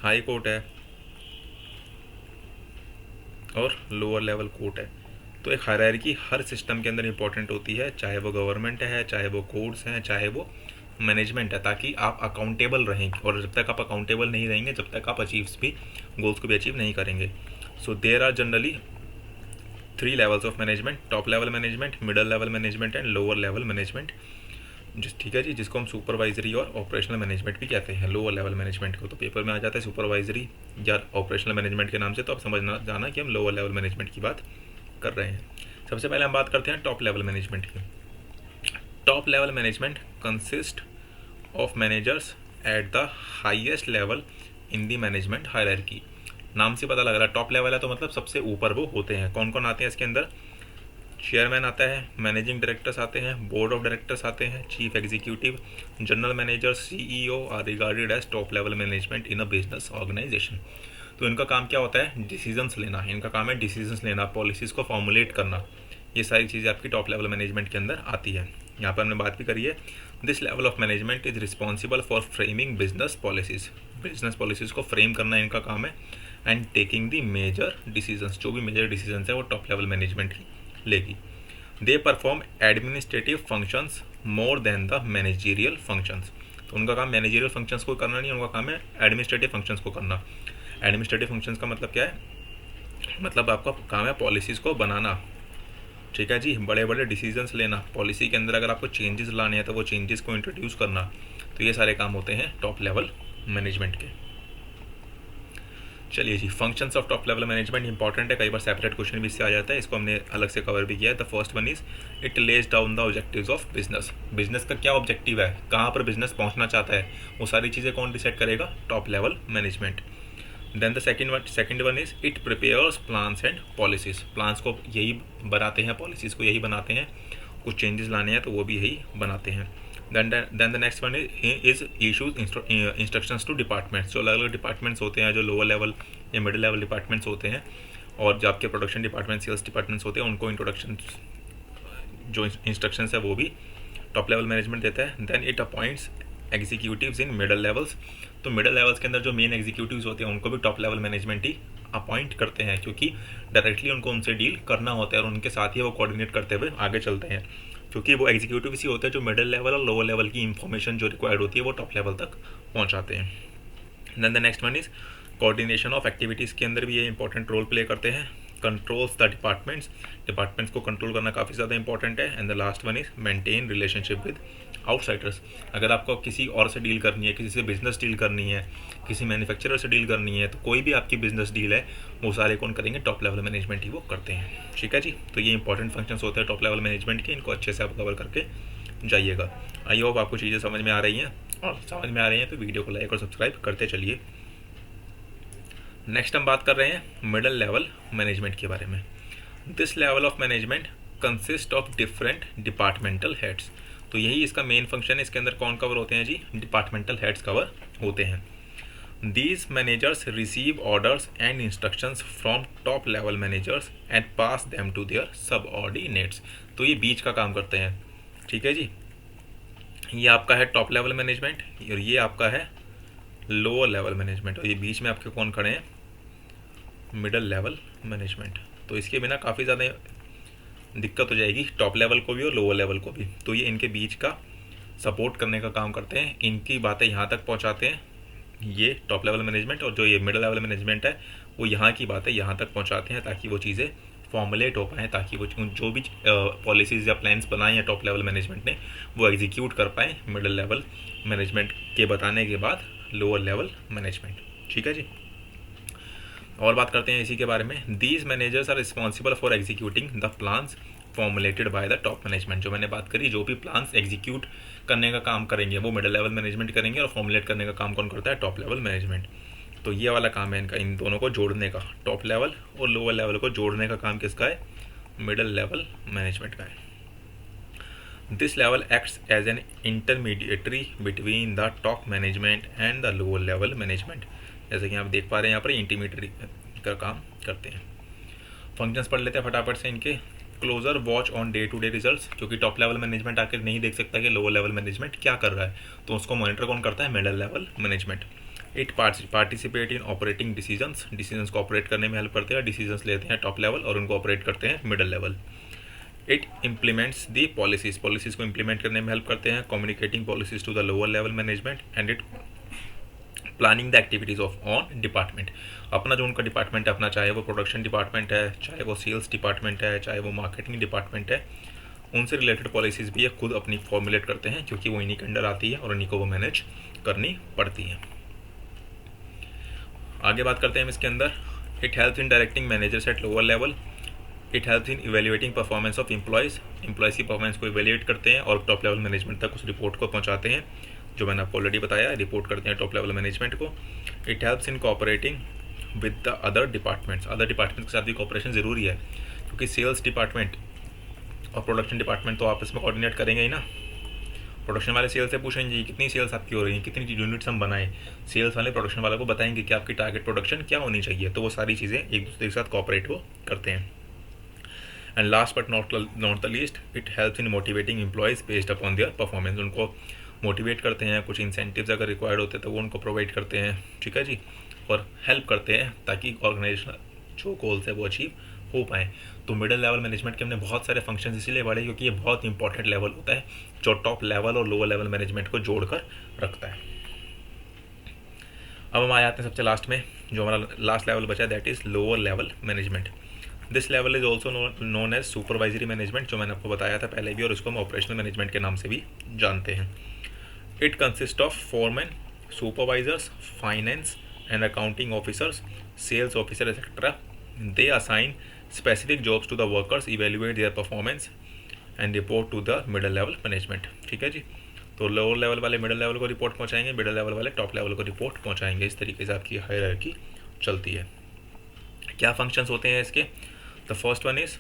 हाई कोर्ट है और लोअर लेवल कोर्ट है। तो एक हायरार्की हर सिस्टम के अंदर इंपॉर्टेंट होती है, चाहे वो गवर्नमेंट है, चाहे वो कोर्ट्स हैं, चाहे वो मैनेजमेंट है, ताकि आप अकाउंटेबल रहेंगे। और जब तक आप अकाउंटेबल नहीं रहेंगे, जब तक आप गोल्स को भी अचीव नहीं करेंगे। So there are generally 3 levels of management, top level management, middle level management and lower level management, ठीक है जी, जिसको हम सुपरवाइजरी और ऑपरेशनल मैनेजमेंट भी कहते हैं, लोअर लेवल मैनेजमेंट को। तो पेपर में आ जाता है सुपरवाइजरी या ऑपरेशनल मैनेजमेंट के नाम से, तो आप समझना जाना कि हम लोअर लेवल मैनेजमेंट की बात कर रहे हैं। सबसे पहले हम बात करते हैं टॉप लेवल मैनेजमेंट की। Top level management consist of managers at the highest level in the management hierarchy. नाम से पता लग रहा है टॉप लेवल है तो मतलब सबसे ऊपर वो होते हैं। कौन कौन आते हैं इसके अंदर? चेयरमैन आता है, मैनेजिंग डायरेक्टर्स आते हैं, बोर्ड ऑफ डायरेक्टर्स आते हैं, chief executive, general manager, CEO are regarded as top level management in a business organisation. तो इनका काम क्या होता है? डिसीजंस लेना। इनका काम है डिसीजंस लेना, पॉलिसीज़ को फॉर्मुलेट करना। ये सारी चीज़ें आपकी टॉप लेवल मैनेजमेंट के अंदर आती है। यहाँ पर हमने बात भी करी है, this level of management is responsible for framing business policies. Business policies को फ्रेम करना इनका काम है, and taking the major decisions. जो भी मेजर डिसीजंस है वो टॉप लेवल मैनेजमेंट ही लेगी। They perform administrative functions more than the managerial functions. तो उनका काम मैनेजरियल फंक्शंस को करना नहीं, उनका काम है एडमिनिस्ट्रेटिव फंक्शंस को करना। एडमिनिस्ट्रेटिव फंक्शंस का मतलब क्या है? मतलब आपका काम है पॉलिसीज़ को बनाना, ठीक है जी, बड़े बड़े डिसीजंस लेना, पॉलिसी के अंदर अगर आपको चेंजेस लाने हैं तो वो चेंजेस को इंट्रोड्यूस करना। तो ये सारे काम होते हैं टॉप लेवल मैनेजमेंट के। चलिए जी, functions of top level management important है, कई बार सेपरेट क्वेश्चन भी इससे आ जाता है, इसको हमने अलग से कवर भी किया है। The first one is it lays down the objectives of business. Business का क्या ऑब्जेक्टिव है, कहाँ पर बिजनेस पहुँचना चाहता है, वो सारी चीज़ें कौन डिसाइड करेगा? Top level management. Then the second one is it prepares plans and policies. Plans को यही बनाते हैं, पॉलिसीज़ को यही बनाते हैं, कुछ चेंजेस लाने हैं तो वो भी यही बनाते हैं। Then the next one is issues instructions to departments. जो अलग अलग डिपार्टमेंट्स होते हैं, जो लोअर लेवल या मिडिल लेवल डिपार्टमेंट्स होते हैं, और जो आपके प्रोडक्शन डिपार्टमेंट, सेल्स डिपार्टमेंट्स होते हैं, उनको जो इंस्ट्रक्शंस है वो भी टॉप लेवल मैनेजमेंट देता है। Then it appoints executives in middle levels. तो मिडल लेवल्स के अंदर जो मेन एग्जीक्यूटिव्स होते हैं उनको भी टॉप लेवल मैनेजमेंट ही अपॉइंट करते हैं, क्योंकि डायरेक्टली उनको उनसे डील करना होता है और उनके साथ ही वो कोऑर्डिनेट करते हुए आगे चलते हैं, क्योंकि वो एग्जीक्यूटिव्स ही होते हैं जो मिडिल लेवल और लोअर लेवल की इंफॉर्मेशन जो रिक्वायर्ड होती है वो टॉप लेवल तक पहुँचाते हैं। Then the next one is coordination of activities. के अंदर भी ये इंपॉर्टेंट रोल प्ले करते हैं। कंट्रोल्स द डिपार्टमेंट्स को कंट्रोल करना काफ़ी ज़्यादा इंपॉर्टेंट है। And the last one is maintain relationship with outsiders. अगर आपको किसी और से डील करनी है, किसी से बिजनेस डील करनी है, किसी मैन्युफैक्चरर से डील करनी है, तो कोई भी आपकी बिजनेस डील है वो सारे कौन करेंगे, टॉप लेवल मैनेजमेंट ही वो करते हैं। ठीक है जी, तो ये इंपॉर्टेंट फंक्शंस होते हैं टॉप लेवल मैनेजमेंट के, इनको अच्छे से आप कवर करके जाइएगा। आई होप आपको चीज़ें समझ में आ रही हैं, और समझ में आ रही हैं तो वीडियो को लाइक और सब्सक्राइब करते चलिए। नेक्स्ट हम बात कर रहे हैं मिडल लेवल मैनेजमेंट के बारे में। This level of management consist of different departmental heads. तो यही इसका मेन फंक्शन है। इसके अंदर कौन कवर होते हैं जी, डिपार्टमेंटल हेड्स कवर होते हैं। These managers receive orders and instructions from top level managers and pass them to their subordinates। तो ये बीच का काम करते हैं। ठीक है जी, ये आपका है टॉप लेवल मैनेजमेंट और ये आपका है लोअर लेवल मैनेजमेंट, और ये बीच में आपके कौन खड़े हैं, मिडल लेवल मैनेजमेंट। तो इसके बिना काफ़ी ज़्यादा दिक्कत हो जाएगी टॉप लेवल को भी और लोअर लेवल को भी। तो ये इनके बीच का सपोर्ट करने का काम करते हैं, इनकी बातें यहाँ तक पहुँचाते हैं ये टॉप लेवल मैनेजमेंट, और जो ये मिडल लेवल मैनेजमेंट है वो यहाँ की बातें यहाँ तक पहुँचाते हैं ताकि वो चीज़ें फॉर्मुलेट हो पाएँ, ताकि वो जो भी पॉलिसीज़ या प्लान्स बनाए हैं टॉप लेवल मैनेजमेंट ने वो एग्जीक्यूट कर पाएँ मिडल लेवल मैनेजमेंट के बताने के बाद लोअर लेवल मैनेजमेंट। ठीक है जी, और बात करते हैं इसी के बारे में। These managers are responsible for executing the plans formulated by the top management. जो मैंने बात करी, जो भी प्लान्स एग्जीक्यूट करने का काम करेंगे वो मिडल लेवल मैनेजमेंट करेंगे, और फॉर्मुलेट करने का काम कौन करता है, टॉप लेवल मैनेजमेंट। तो ये वाला काम है इनका, इन दोनों को जोड़ने का, टॉप लेवल और लोअर लेवल को जोड़ने का काम किसका है, मिडल लेवल मैनेजमेंट का है। This level acts as an intermediatory between the top management and the lower level management. जैसे कि आप देख पा रहे हैं यहाँ पर इंटरमीडिएटरी का काम करते हैं। फंक्शंस पढ़ लेते हैं फटाफट से इनके। Closer watch on day to day results, क्योंकि टॉप लेवल मैनेजमेंट आकर नहीं देख सकता कि लोअर लेवल मैनेजमेंट क्या कर रहा है, तो उसको मॉनिटर कौन करता है, middle level management. It participate in operating decisions को ऑपरेट करने में हेल्प करते हैं, डिसीजंस लेते हैं टॉप लेवल और उनको ऑपरेट करते हैं middle level. It implements the policies को इम्प्लीमेंट करने में हेल्प करते हैं, communicating policies to the lower level management. And it planning the activities of on department. अपना जो उनका डिपार्टमेंट है अपना, चाहे वो प्रोडक्शन डिपार्टमेंट है, चाहे वो सेल्स डिपार्टमेंट है, चाहे वो मार्केटिंग डिपार्टमेंट है, उनसे रिलेटेड पॉलिसीज़ भी ये खुद अपनी फॉर्मुलेट करते हैं, क्योंकि वो इन्हीं के अंडर आती है और इन्हीं को वो मैनेज करनी पड़ती है। आगे बात करते हैं हम इसके अंदर। It helps in directing managers at lower level. It helps in evaluating performance of employees की परफॉर्मेंस को इवेल्युएट करते हैं और टॉप लेवल मैनेजमेंट तक उस रिपोर्ट को पहुँचाते हैं, जो मैंने आपको ऑलरेडी बताया, रिपोर्ट करते हैं टॉप लेवल मैनेजमेंट को। It helps in cooperating with the other departments के साथ भी कोऑपरेशन ज़रूरी है, क्योंकि सेल्स डिपार्टमेंट और प्रोडक्शन डिपार्टमेंट तो आपस में कोऑर्डिनेट करेंगे ही ना। प्रोडक्शन वाले सेल्स से पूछेंगे कितनी सेल्स आपकी हो रही है, कितनी यूनिट्स हम बनाएं, सेल्स वाले प्रोडक्शन वाले को बताएंगे कि आपकी टारगेट प्रोडक्शन क्या होनी चाहिए, तो वो सारी चीज़ें एक दूसरे के साथ कोऑपरेट वो करते हैं। And last but not the least, it helps in motivating employees based upon their performance. उनको मोटिवेट करते हैं, कुछ इंसेंटिव्स अगर रिक्वायर्ड होते हैं तो वो उनको प्रोवाइड करते हैं। ठीक है जी, और हेल्प करते हैं ताकि ऑर्गेनाइजेशन जो गोल्स है वो अचीव हो पाएँ। तो मिडिल लेवल मैनेजमेंट के हमने बहुत सारे फंक्शंस इसीलिए पढ़े क्योंकि ये बहुत इंपॉर्टेंट लेवल होता है जो टॉप लेवल और लोअर लेवल मैनेजमेंट को जोड़कर रखता है। अब हम आ जाते हैं सबसे लास्ट में, जो हमारा लास्ट लेवल बचा, that is lower level management. This level is also known as supervisory management, जो मैंने आपको बताया था पहले भी, और इसको हम ऑपरेशनल मैनेजमेंट के नाम से भी जानते हैं। It consist of foreman, supervisors, finance and accounting officers, sales officer etcetera. They assign specific jobs to the workers, evaluate their performance and report to the middle level management। ठीक है जी, तो लोअर लेवल वाले middle level को report पहुंचाएंगे, middle level वाले top level को report पहुंचाएंगे। इस तरीके से आपकी हायरार्की चलती है। क्या फंक्शंस होते हैं इसके? The first one is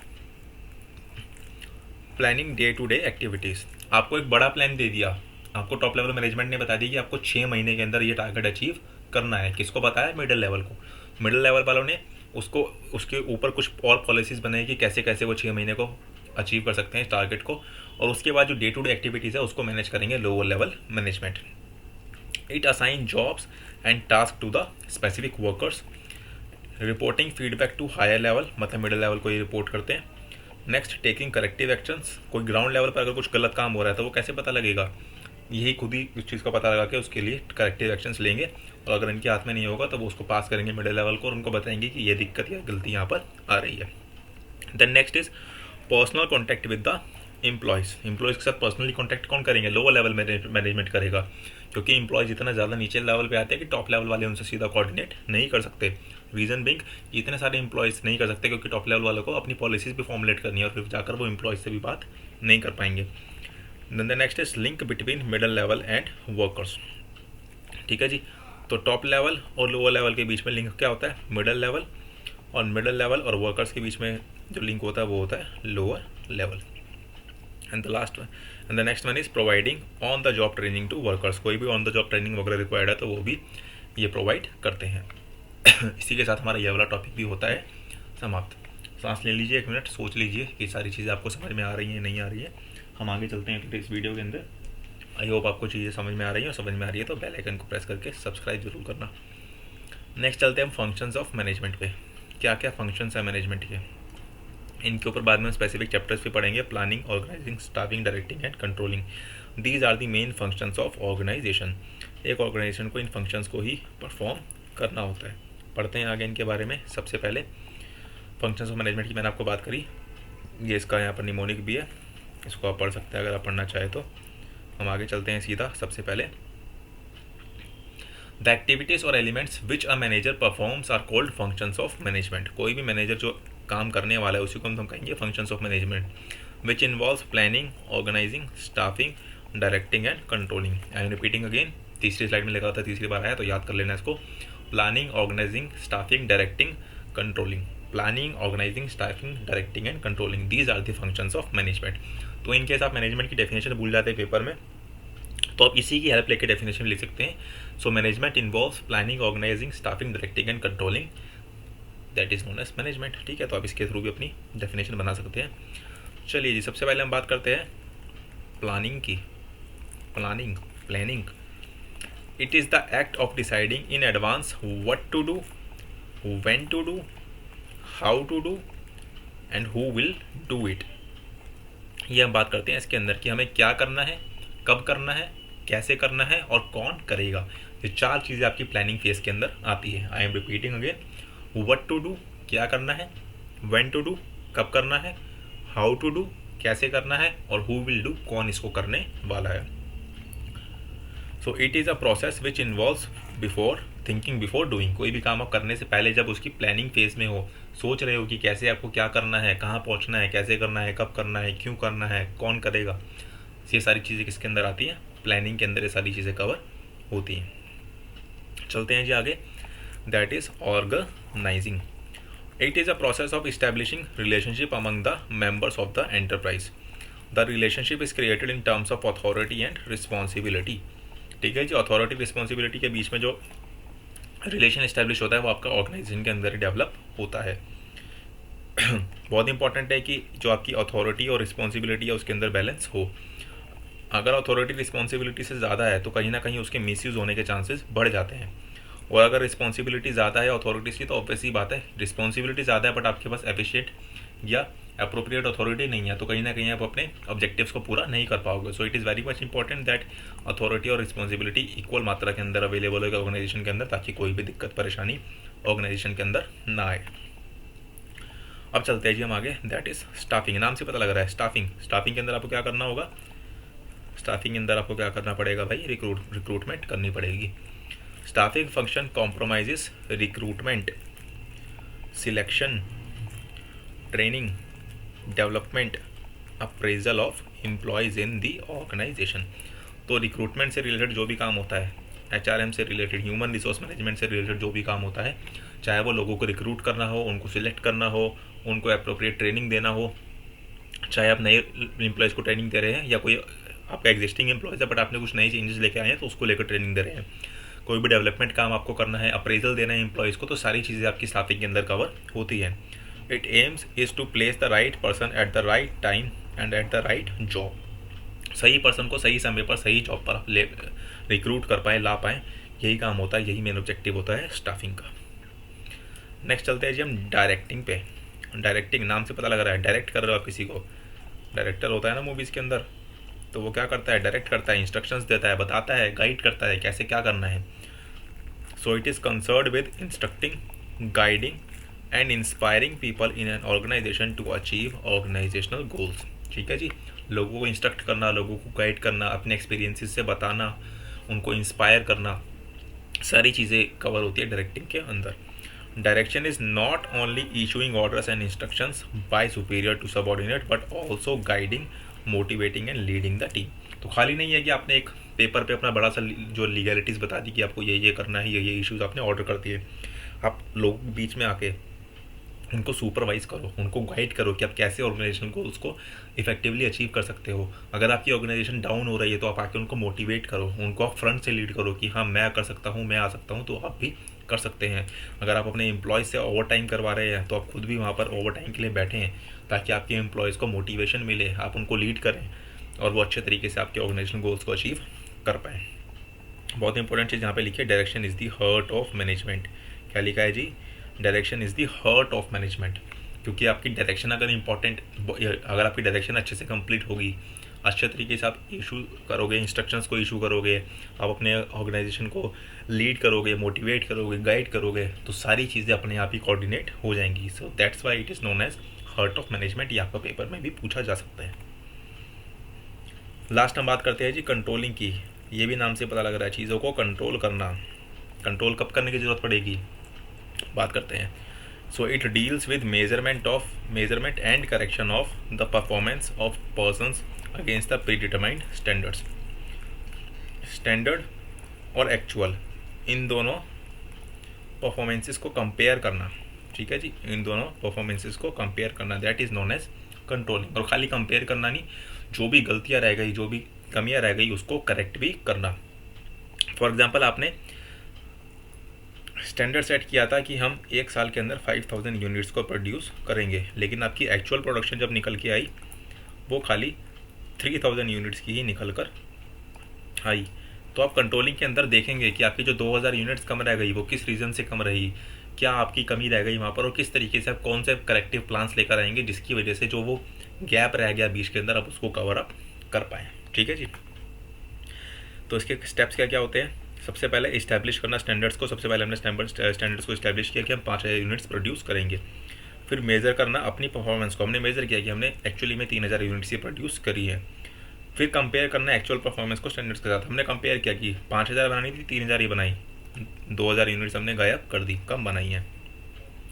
planning day to day activities. आपको एक बड़ा प्लान दे दिया, आपको टॉप लेवल मैनेजमेंट ने बता दी कि आपको 6 महीने के अंदर ये टारगेट अचीव करना है। किसको बताया? मिडिल लेवल को। मिडिल लेवल वालों ने उसको उसके ऊपर कुछ और पॉलिसीज़ बनाई कि कैसे कैसे वो 6 महीने को अचीव कर सकते हैं इस टारगेट को, और उसके बाद जो डे टू डे एक्टिविटीज़ है उसको मैनेज करेंगे lower level management. It assign jobs and task to the specific workers. Reporting feedback to higher level, मतलब मिडिल लेवल को ये रिपोर्ट करते हैं। Next, taking corrective actions. कोई ग्राउंड लेवल पर अगर कुछ गलत काम हो रहा है तो वो कैसे पता लगेगा? यही खुद ही उस चीज़ का पता लगा के उसके लिए करेक्टिव एक्शंस लेंगे, और अगर इनके हाथ में नहीं होगा तो वो उसको पास करेंगे मिडिल लेवल को और उनको बताएंगे कि ये दिक्कत या गलती यहाँ पर आ रही है। Then next is personal contact with the employees. Employees के साथ पर्सनली कॉन्टैक्ट कौन करेंगे? लोअर लेवल मैनेजमेंट करेगा, क्योंकि एम्प्लॉयज़ इतना ज़्यादा नीचे लेवल पे आते हैं कि टॉप लेवल वाले उनसे सीधा कोऑर्डिनेट नहीं कर सकते। रीज़न बिंग, इतने सारे एम्प्लॉयज़ नहीं कर सकते क्योंकि टॉप लेवल वालों को अपनी पॉलिसीज़ भी फॉर्मुलेट करनी है और फिर जाकर वो एम्प्लॉयज़ से भी बात नहीं कर पाएंगे। Then the next is link between middle level and workers. ठीक है जी, तो टॉप लेवल और लोअर लेवल के बीच में लिंक क्या होता है? मिडल लेवल, और मिडल लेवल और वर्कर्स के बीच में जो लिंक होता है वो होता है lower level. And the last one and the next one is providing on the job training to workers. कोई भी ऑन द जॉब ट्रेनिंग वगैरह रिक्वायर्ड है तो वो भी ये प्रोवाइड करते हैं। इसी के साथ हमारा ये वाला टॉपिक भी होता है समाप्त। सांस ले लीजिए, 1 मिनट सोच लीजिए कि सारी चीज़ें आपको समझ में आ रही हैं नहीं आ रही है। हम आगे चलते हैं इस वीडियो के अंदर। आई होप आपको चीज़ें समझ में आ रही हैं, और समझ में आ रही है तो बेल आइकन को प्रेस करके सब्सक्राइब जरूर करना। नेक्स्ट चलते हैं हम फंक्शंस ऑफ मैनेजमेंट पे। क्या क्या फंक्शंस है मैनेजमेंट के, इनके ऊपर बाद में स्पेसिफिक चैप्टर्स भी पढ़ेंगे। Planning, organizing, staffing, directing and controlling, these are the main functions of organization. एक ऑर्गेनाइजेशन को इन फंक्शंस को ही परफॉर्म करना होता है। पढ़ते हैं आगे इनके बारे में। सबसे पहले फंक्शंस ऑफ मैनेजमेंट की मैंने आपको बात करी, ये इसका यहाँ पर निमोनिक भी है, इसको आप पढ़ सकते हैं अगर आप पढ़ना चाहें तो। हम आगे चलते हैं सीधा। सबसे पहले द एक्टिविटीज़ और elements which a manager performs are called functions of management. कोई भी मैनेजर जो काम करने वाला है उसी को हम कहेंगे functions of management, which involves planning, organizing, staffing, directing and controlling. I am repeating again, तीसरी स्लाइड में लिखा था, तीसरी बार आया तो याद कर लेना इसको। Planning, organizing, staffing, directing, controlling. Planning, organizing, staffing, directing and controlling, these are the functions of management. तो इनके साथ मैनेजमेंट की डेफिनेशन भूल जाते हैं पेपर में, तो आप इसी की हेल्प लेके डेफिनेशन लिख सकते हैं। So management involves planning, organizing, staffing, directing and controlling, that is known as management. ठीक है, तो आप इसके थ्रू भी अपनी डेफिनेशन बना सकते हैं। चलिए जी, सबसे पहले हम बात करते हैं प्लानिंग की। Planning it is the act of deciding in advance what to do, when to do, how to do and who will do it. ये हम बात करते हैं इसके अंदर कि हमें क्या करना है, कब करना है, कैसे करना है और कौन करेगा। ये 4 चीज़ें आपकी प्लानिंग फेज के अंदर आती है। I am repeating again, what to do, क्या करना है, व्हेन टू डू, कब करना है, हाउ टू डू, कैसे करना है, और हु विल डू, कौन इसको करने वाला है। So it is a process which involves before thinking before doing. कोई भी काम आप करने से पहले जब उसकी प्लानिंग फेज में हो, सोच रहे हो कि कैसे आपको क्या करना है, कहाँ पहुँचना है, कैसे करना है, कब करना है, क्यों करना है, कौन करेगा, ये सारी चीज़ें किसके अंदर आती हैं? प्लानिंग के अंदर ये सारी चीज़ें कवर होती हैं। चलते हैं जी आगे। That is organizing. It is a process of establishing relationship among the members of the enterprise. The relationship is created in terms of authority and responsibility. ठीक है जी, अथॉरिटी रिस्पॉन्सिबिलिटी के बीच में जो रिलेशन इस्टेब्लिश होता है वो आपका ऑर्गेनाइजेशन के अंदर ही डेवलप होता है। बहुत इंपॉर्टेंट है कि जो आपकी अथॉरिटी और रिस्पॉन्सिबिलिटी है उसके अंदर बैलेंस हो। अगर अथॉरिटी रिस्पॉन्सिबिलिटी से ज़्यादा है तो कहीं ना कहीं उसके मिसयूज़ होने के चांसेस बढ़ जाते हैं, और अगर रिस्पॉन्सिबिलिटी ज़्यादा है अथॉरिटीज़ की तो ऑब्वियस ही बात है, रिस्पॉन्सिबिलिटी ज़्यादा है बट आपके पास एफिशिएंट या अप्रोप्रिएट अथॉरिटी नहीं है तो कहीं ना कहीं आप अपने ऑब्जेक्टिव्स को पूरा नहीं कर पाओगे। सो it is very much important that authority और रिस्पॉन्सिबिलिटी इक्वल मात्रा के अंदर अवेलेबल होगा ऑर्गेनाइजेशन के अंदर, ताकि कोई भी दिक्कत परेशानी ऑर्गेनाइजेशन के अंदर ना आए। अब चलते हैं जी हम आगे। That is staffing. नाम से पता लग रहा है स्टाफिंग के अंदर आपको क्या करना होगा? स्टाफिंग के अंदर आपको क्या करना पड़ेगा भाई? रिक्रूटमेंट करनी पड़ेगी। Staffing function compromises recruitment, selection, training, development, appraisal of employees in the organization. तो रिक्रूटमेंट से रिलेटेड जो भी काम होता है, HRM से रिलेटेड, ह्यूमन रिसोर्स मैनेजमेंट से रिलेटेड जो भी काम होता है, चाहे वो लोगों को रिक्रूट करना हो, उनको सिलेक्ट करना हो, उनको अप्रोप्रिएट ट्रेनिंग देना हो, चाहे आप नए एम्प्लॉयज़ को ट्रेनिंग दे रहे हैं या कोई आपका एग्जिस्टिंग एम्प्लॉयज़ है बट आपने कुछ नए चेंजेस लेके आए हैं तो उसको लेकर ट्रेनिंग दे रहे हैं, कोई भी डेवलपमेंट काम आपको करना है, अप्रेजल देना है एम्प्लॉयज़ को, तो सारी चीज़ें आपकी स्टाफिंग के अंदर कवर होती हैं। It aims is to place the right person at the right time and at the right job. सही पर्सन को सही समय पर सही जॉब पर ले रिक्रूट कर पाए, ला पाएँ, यही काम होता है, यही मेन ऑब्जेक्टिव होता है स्टाफिंग का। नेक्स्ट चलते हैं जी हम डायरेक्टिंग पे। डायरेक्टिंग नाम से पता लग रहा है, डायरेक्ट कर रहे हो आप किसी को। डायरेक्टर होता है ना मूवीज़ के अंदर, तो वो क्या करता है, डायरेक्ट करता है, इंस्ट्रक्शंस देता है, बताता है, गाइड करता है कैसे क्या करना है. So it is concerned with instructing, guiding and inspiring people in an organization to achieve organizational goals. ठीक है जी, लोगों को इंस्ट्रक्ट करना, लोगों को गाइड करना, अपने एक्सपीरियंसेस से बताना, उनको इंस्पायर करना, सारी चीज़ें कवर होती है डायरेक्टिंग के अंदर. Direction is not only issuing orders and instructions by superior to subordinate but also guiding, motivating and leading the team. तो खाली नहीं है कि आपने एक पेपर पे अपना बड़ा सा जो लीगलिटीज़ बता दी कि आपको ये करना है, ये इश्यूज आपने ऑर्डर कर दिए, आप लोग बीच में आके उनको सुपरवाइज़ करो, उनको गाइड करो कि आप कैसे ऑर्गेनाइजेशन को उसको इफेक्टिवली अचीव कर सकते हो. अगर आपकी ऑर्गेनाइजेशन डाउन हो रही है तो आप आके उनको मोटिवेट करो, उनको आप फ्रंट से लीड करो कि हाँ मैं कर सकता हूँ, मैं आ सकता हूँ, तो आप भी कर सकते हैं. अगर आप अपने एम्प्लॉयज़ से ओवर टाइम करवा रहे हैं तो आप खुद भी वहाँ पर ओवर टाइम के लिए बैठे हैं ताकि आपके एम्प्लॉयज़ को मोटिवेशन मिले, आप उनको लीड करें और वो अच्छे तरीके से आपके ऑर्गेनाइजेशन गोल्स को अचीव कर पाएँ. बहुत इंपॉर्टेंट चीज़ यहाँ पे लिखी है, direction is the heart of management. क्या लिखा है जी, direction is the heart of management. क्योंकि आपकी डायरेक्शन अगर आपकी डायरेक्शन अच्छे से कंप्लीट होगी, अच्छे तरीके से आप इशू करोगे, इंस्ट्रक्शंस को इशू करोगे, आप अपने ऑर्गेनाइजेशन को लीड करोगे, मोटिवेट करोगे, गाइड करोगे, तो सारी चीज़ें अपने आप ही कोऑर्डिनेट हो जाएंगी. So that's why it is known as heart of management. ये आपका पेपर में भी पूछा जा सकता है. लास्ट हम बात करते हैं जी कंट्रोलिंग की. ये भी नाम से पता लग रहा है, चीज़ों को कंट्रोल करना. कंट्रोल कब करने की ज़रूरत पड़ेगी, बात करते हैं. So it deals with measurement and correction of the performance of persons against the predetermined standards. Standard और एक्चुअल, इन दोनों परफॉर्मेंसेस को कंपेयर करना. ठीक है जी, इन दोनों परफॉर्मेंसेस को कंपेयर करना, that is known as controlling. और खाली कंपेयर करना नहीं, जो भी गलतियाँ रह गई, जो भी कमियाँ रह गई, उसको करेक्ट भी करना. फॉर एग्जांपल, आपने स्टैंडर्ड सेट किया था कि हम एक साल के अंदर 5000 यूनिट्स को प्रोड्यूस करेंगे, लेकिन आपकी एक्चुअल प्रोडक्शन जब निकल के आई वो खाली 3000 यूनिट्स की ही निकल कर आई. तो आप कंट्रोलिंग के अंदर देखेंगे कि आपकी जो 2000 यूनिट्स कम रह गई वो किस रीज़न से कम रही, क्या आपकी कमी रह गई वहाँ पर, और किस तरीके से आप कौन से करेक्टिव प्लान्स लेकर आएंगे जिसकी वजह से जो वो गैप रह गया बीच के अंदर आप उसको कवर अप कर पाएँ. ठीक है जी. तो इसके स्टेप्स क्या क्या होते हैं. सबसे पहले इस्टेब्लिश करना स्टैंडर्ड्स को. सबसे पहले हमने स्टैंडर्ड्स को इस्टेब्लिश किया कि हम 5000 यूनिट्स प्रोड्यूस करेंगे. फिर मेज़र करना अपनी परफॉर्मेंस को. हमने मेज़र किया कि हमने एक्चुअली में 3000 यूनिट्स ही प्रोड्यूस करी है. फिर कंपेयर करना एक्चुअल परफॉर्मेंस को स्टैंडर्ड्स के साथ. हमने कंपेयर किया कि 5000 बनानी थी, 3000 ही बनाई, 2000 यूनिट्स हमने गायब कर दी, कम बनाई हैं.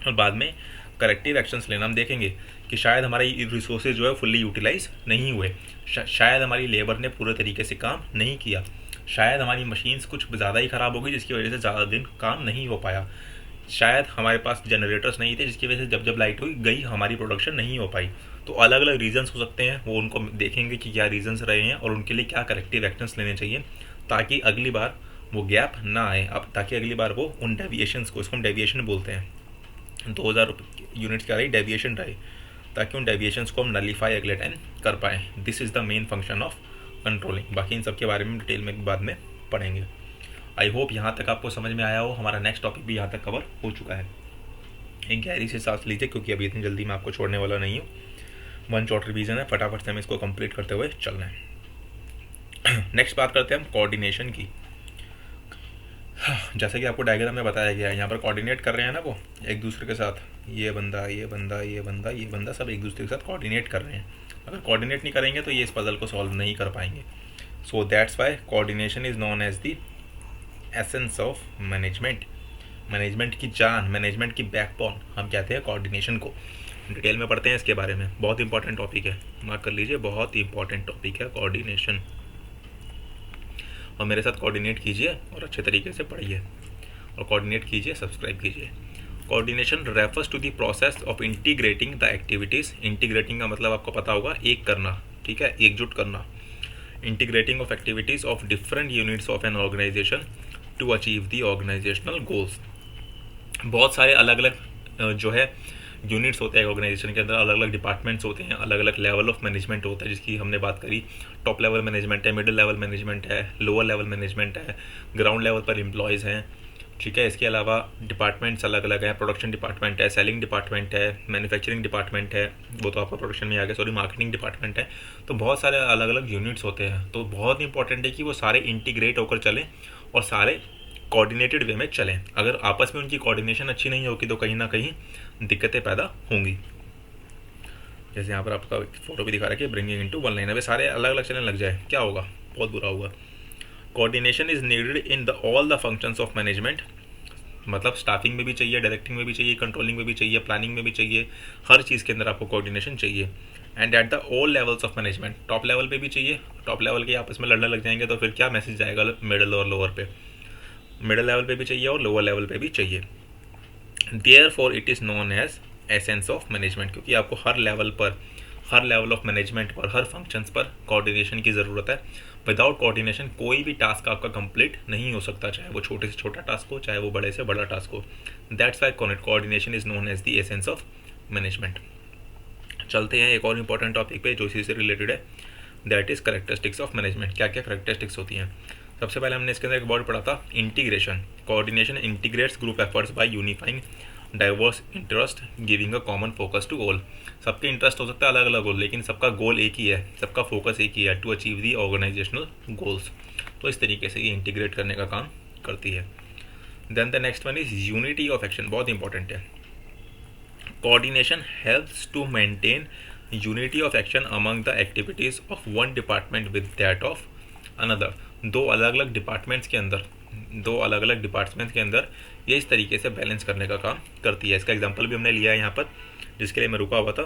और बाद में करेक्टिव एक्शंस लेना. हम देखेंगे कि शायद हमारी रिसोर्सेज जो है फुल्ली यूटिलाइज नहीं हुए, शायद हमारी लेबर ने पूरे तरीके से काम नहीं किया, शायद हमारी मशीन्स कुछ ज़्यादा ही ख़राब हो गई जिसकी वजह से ज़्यादा दिन काम नहीं हो पाया, शायद हमारे पास जनरेटर्स नहीं थे जिसकी वजह से जब लाइट हुई गई हमारी प्रोडक्शन नहीं हो पाई. तो अलग अलग रीजंस हो सकते हैं, वो उनको देखेंगे कि क्या रीजंस रहे हैं और उनके लिए क्या करेक्टिव एक्शंस लेने चाहिए ताकि अगली बार वो गैप ना आए. अब ताकि अगली बार वो उन डेविएशंस को, इसको हम डेविएशन बोलते हैं, 2000 यूनिट्स का रही डेविएशन रहे, ताकि उन डेविएशंस को हम नलीफाई अगले टाइम कर पाएँ. This is the main function of controlling. बाकी इन सब के बारे में डिटेल में बाद में पढ़ेंगे. आई होप यहाँ तक आपको समझ में आया हो. हमारा नेक्स्ट टॉपिक भी यहाँ तक कवर हो चुका है. एक गहरी से सांस लीजिए क्योंकि अभी इतनी जल्दी मैं आपको छोड़ने वाला नहीं हूँ. 1 शॉर्ट रिवीजन है, फटाफट से हमें इसको कंप्लीट करते हुए चलना है. नेक्स्ट बात करते हैं हम कोऑर्डिनेशन की. जैसे कि आपको डायग्राम में बताया गया है, यहाँ पर कोऑर्डिनेट कर रहे हैं ना वो एक दूसरे के साथ, ये बंदा ये बंदा ये बंदा ये बंदा सब एक दूसरे के साथ कोऑर्डिनेट कर रहे हैं. अगर कोऑर्डिनेट नहीं करेंगे तो ये इस पजल को सॉल्व नहीं कर पाएंगे. So that's why coordination is known as the essence of management. Management की जान, मैनेजमेंट की बैकबोन हम कहते हैं कोऑर्डिनेशन को. डिटेल में पढ़ते हैं इसके बारे में. बहुत इंपॉर्टेंट टॉपिक है, मार्क कर लीजिए, बहुत इंपॉर्टेंट टॉपिक है कोऑर्डिनेशन. और मेरे साथ कोऑर्डिनेट कीजिए और अच्छे तरीके से पढ़िए और कोऑर्डिनेट कीजिए, सब्सक्राइब कीजिए. Coordination refers to the process of integrating the activities. Integrating का मतलब आपको पता होगा एक करना, ठीक है, एकजुट करना. Integrating of activities of different units of an organization to achieve the organizational goals. बहुत सारे अलग अलग जो है यूनिट्स होते हैं ऑर्गेनाइजेशन के अंदर, अलग अलग डिपार्टमेंट्स होते हैं, अलग अलग लेवल ऑफ मैनेजमेंट होता है जिसकी हमने बात करी. टॉप लेवल मैनेजमेंट है, मिडिल लेवल मैनेजमेंट है, लोअर लेवल मैनेजमेंट है, ग्राउंड लेवल पर एम्प्लॉयज़ हैं, ठीक है। इसके अलावा डिपार्टमेंट्स अलग अलग हैं, प्रोडक्शन डिपार्टमेंट है, सेलिंग डिपार्टमेंट है, मैन्युफैक्चरिंग डिपार्टमेंट है, वो तो आपका प्रोडक्शन में आ गया, सॉरी मार्केटिंग डिपार्टमेंट है। तो बहुत सारे अलग अलग यूनिट्स होते हैं। तो बहुत इंपॉर्टेंट है कि वो सारे इंटीग्रेट होकर चलें और सारे कोऑर्डिनेटेड वे में चलें। अगर आपस में उनकी कोऑर्डिनेशन अच्छी नहीं होगी तो कहीं ना कहीं दिक्कतें पैदा होंगी। जैसे यहाँ पर आपका फोटो भी दिखा रहा है कि ब्रिंगिंग इनटू वन लाइन, अभी सारे अलग अलग चलने लग जाए क्या होगा, बहुत बुरा होगा। Coordination is needed in the all the functions of management, मतलब स्टाफिंग में भी चाहिए, डायरेक्टिंग में भी चाहिए, कंट्रोलिंग में भी चाहिए, प्लानिंग में भी चाहिए, हर चीज़ के अंदर आपको कोऑर्डिनेशन चाहिए। And at the all levels of management, top level पे भी चाहिए। टॉप लेवल के आपस में लड़ने लग जाएंगे तो फिर क्या मैसेज जाएगा मिडिल और लोअर पे, मिडिल लेवल पे भी चाहिए और लोअर लेवल पे भी चाहिए। Therefore it is known as essence of management, क्योंकि आपको हर लेवल पर, हर लेवल ऑफ मैनेजमेंट पर, हर फंक्शंस पर कोऑर्डिनेशन की ज़रूरत है। विदाउट कोऑर्डिनेशन कोई भी टास्क आपका कंप्लीट नहीं हो सकता, चाहे वो छोटे से छोटा टास्क हो, चाहे वो बड़े से बड़ा टास्क हो। That's why coordination is known as the essence of management. चलते हैं एक और इम्पॉर्टेंट टॉपिक पे जो इसी से रिलेटेड है, that is characteristics of management. क्या क्या कैरेक्टरिस्टिक्स होती हैं। सबसे पहले हमने इसके अंदर एक वर्ड पढ़ा था, integration. Coordination integrates group efforts by unifying diverse interest giving a common focus to goal. सबके इंटरेस्ट हो सकता है अलग अलग गोल, लेकिन सबका गोल एक ही है, सबका फोकस एक ही है, to achieve the organizational goals. तो इस तरीके से ये इंटीग्रेट करने का काम करती है। Then the next one is unity of action, बहुत इंपॉर्टेंट है। Coordination helps to maintain unity of action among the activities of one department with that of another. दो अलग अलग डिपार्टमेंट्स के अंदर ये इस तरीके से बैलेंस करने का काम करती है। इसका एग्जांपल भी हमने लिया है यहाँ पर, जिसके लिए मैं रुका हुआ था।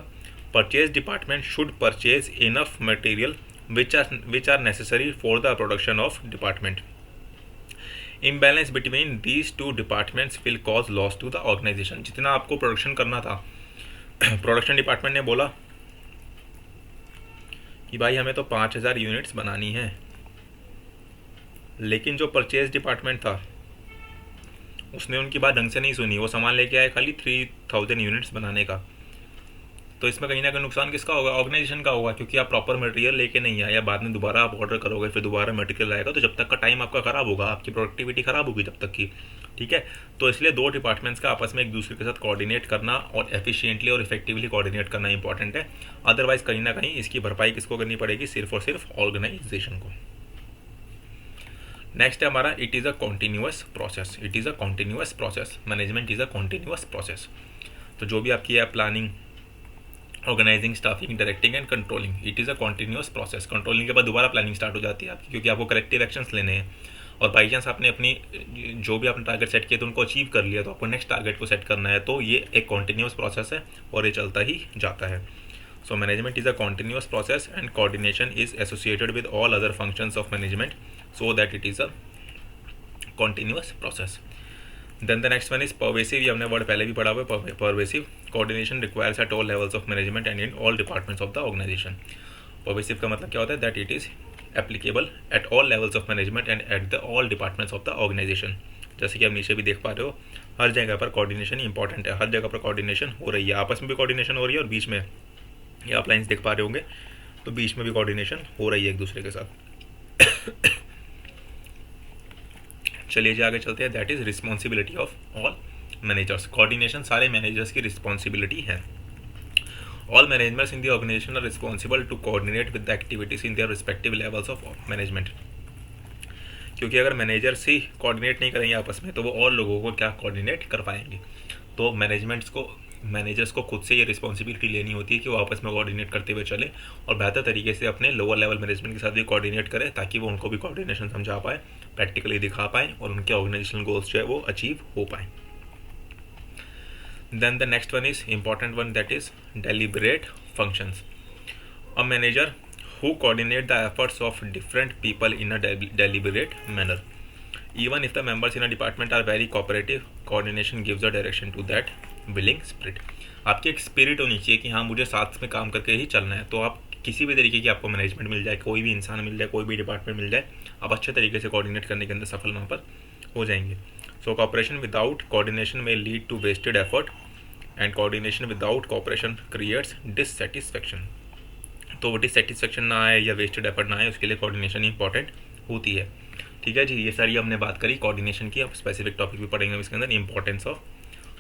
Purchase department should purchase enough material which are necessary for the production of department. Imbalance between these two departments will cause loss to the organization. जितना आपको प्रोडक्शन करना था, प्रोडक्शन डिपार्टमेंट ने बोला कि भाई हमें तो 5000 यूनिट्स बनानी है, लेकिन जो परचेज डिपार्टमेंट था उसने उनकी बात ढंग से नहीं सुनी, वो सामान लेके आए खाली 3000 यूनिट्स बनाने का। तो इसमें कहीं ना कहीं नुकसान किसका होगा, ऑर्गेनाइजेशन का होगा, क्योंकि आप प्रॉपर मटेरियल लेके नहीं आए, या बाद में दोबारा आप ऑर्डर करोगे, फिर दोबारा मटेरियल आएगा, तो जब तक का टाइम आपका खराब होगा, आपकी प्रोडक्टिविटी खराब होगी जब तक की। ठीक है, तो इसलिए दो डिपार्टमेंट्स का आपस में एक दूसरे के साथ कोऑर्डिनेट करना और एफिशिएंटली और इफेक्टिवली कोऑर्डिनेट करना इंपॉर्टेंट है। अदरवाइज कहीं ना कहीं इसकी भरपाई किसको करनी पड़ेगी, सिर्फ और सिर्फ ऑर्गेनाइजेशन को। नेक्स्ट है हमारा, it is a continuous process. It is a continuous process, management is a continuous process. तो जो भी आपकी है planning, organizing, staffing, directing and controlling, it is a continuous process. Controlling के बाद दोबारा प्लानिंग स्टार्ट हो जाती है आपकी, क्योंकि आपको करेक्टिव एक्शंस लेने हैं। और बाई चांस आपने अपनी जो भी आपने टारगेट सेट किया तो उनको अचीव कर लिया, तो आपको नेक्स्ट टारगेट को सेट करना है। तो ये एक कॉन्टीन्यूअस प्रोसेस है और ये चलता ही जाता है। So management is a continuous process and coordination is associated with all other functions of management, so that it is a continuous process. Then the next one is pervasive, ये हमने word पहले भी पढ़ा हुआ है, pervasive. Coordination requires at all levels of management and in all departments of the organization. Pervasive का मतलब क्या होता है, that it is applicable at all levels of management and at the all departments of the organization. जैसे कि आप नीचे भी देख पा रहे हो, हर जगह पर कोऑर्डिनेशन इंपॉर्टेंट है, हर जगह पर कोऑर्डिनेशन हो रही है, आपस में भी कोऑर्डिनेशन हो रही है और बीच में, ये आप लाइन्स देख पा रहे होंगे, तो बीच में भी कोऑर्डिनेशन हो रही है एक दूसरे के साथ। चलिए जी आगे चलते हैं। That is responsibility of all managers. Coordination सारे मैनेजर्स की रिस्पॉन्सिबिलिटी है। All managers in the organization are responsible to coordinate with the activities in their respective levels of management. क्योंकि अगर मैनेजर्स ही कोऑर्डिनेट नहीं करेंगे आपस में, तो वो और लोगों को क्या कोऑर्डिनेट कर पाएंगे। तो मैनेजर्स को खुद से ये रिस्पॉन्सिबिलिटी लेनी होती है कि वो आपस में कोऑर्डिनेट करते हुए चले और बेहतर तरीके से अपने लोअर लेवल मैनेजमेंट के साथ भी कोऑर्डिनेट करें, ताकि वो उनको भी कोऑर्डिनेशन समझा पाए, प्रैक्टिकली दिखा पाएँ और उनके ऑर्गेनाइजेशनल गोल्स जो है वो अचीव हो पाएँ। Then the next one is important one, that is deliberate functions. A manager who coordinate the efforts of different people in a deliberate manner. Even if the members in a department are very cooperative, coordination gives a direction to that willing spirit. आपकी एक spirit होनी चाहिए कि हाँ मुझे साथ में काम करके ही चलना है। तो आप किसी भी तरीके की आपको मैनेजमेंट मिल जाए, कोई भी इंसान मिल जाए, कोई भी डिपार्टमेंट मिल जाए, आप अच्छे तरीके से कोऑर्डिनेट करने के अंदर सफल वहाँ पर हो जाएंगे। So cooperation without coordination may lead to wasted effort and coordination without cooperation creates dissatisfaction. तो डिससेटिस्फैक्शन ना आए या वेस्टेड एफर्ट ना आए, उसके लिए कोऑर्डिनेशन इंपॉर्टेंट होती है। ठीक है जी, ये सारी हमने बात करी कोऑर्डिनेशन की। अब स्पेसिफिक टॉपिक भी पढ़ेंगे इसके अंदर, इंपॉर्टेंस ऑफ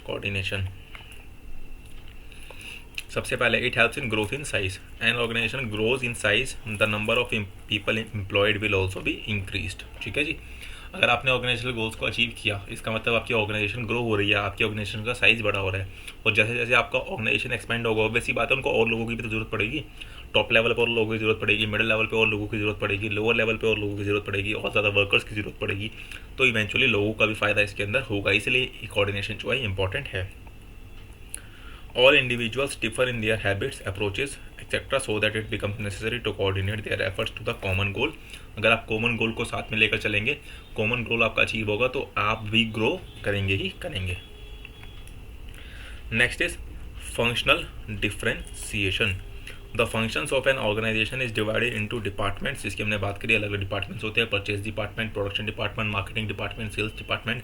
कोऑर्डिनेशन। सबसे पहले it helps in growth in size. An organization grows in size, the number of people employed will also be increased. ठीक है जी, अगर आपने ऑर्गेनाइजेशनल गोल्स को अचीव किया, इसका मतलब आपकी ऑर्गेनाइजेशन ग्रो हो रही है, आपकी ऑर्गेनाइजेशन का साइज बड़ा हो रहा है। और जैसे जैसे आपका ऑर्गेनाइजेशन एक्सपेंड होगा, ऑब्वियस सी बात है उनको और लोगों की भी तो जरूरत पड़ेगी। टॉप लेवल पर और लोगों की जरूरत पड़ेगी, मिडिल लेवल पे और लोगों की जरूरत पड़ेगी, लोअर लेवल पे और लोगों की जरूरत पड़ेगी, और ज़्यादा वर्कर्स की जरूरत पड़ेगी। तो इवेंचुअली लोगों का भी फायदा इसके अंदर होगा, इसलिए कोऑर्डिनेशन जो है इंपॉर्टेंट है। All individuals differ in their habits, approaches, etc. so that it becomes necessary to coordinate their efforts to the common goal. अगर आप कॉमन गोल को साथ में लेकर चलेंगे, कॉमन गोल आपका अचीव होगा, तो आप भी ग्रो करेंगे ही करेंगे। Next is functional differentiation. The functions of an organisation is divided into departments, जिसकी हमने बात करी। अलग अलग डिपार्टमेंट्स होते हैं, purchase department, production department, marketing department, sales department,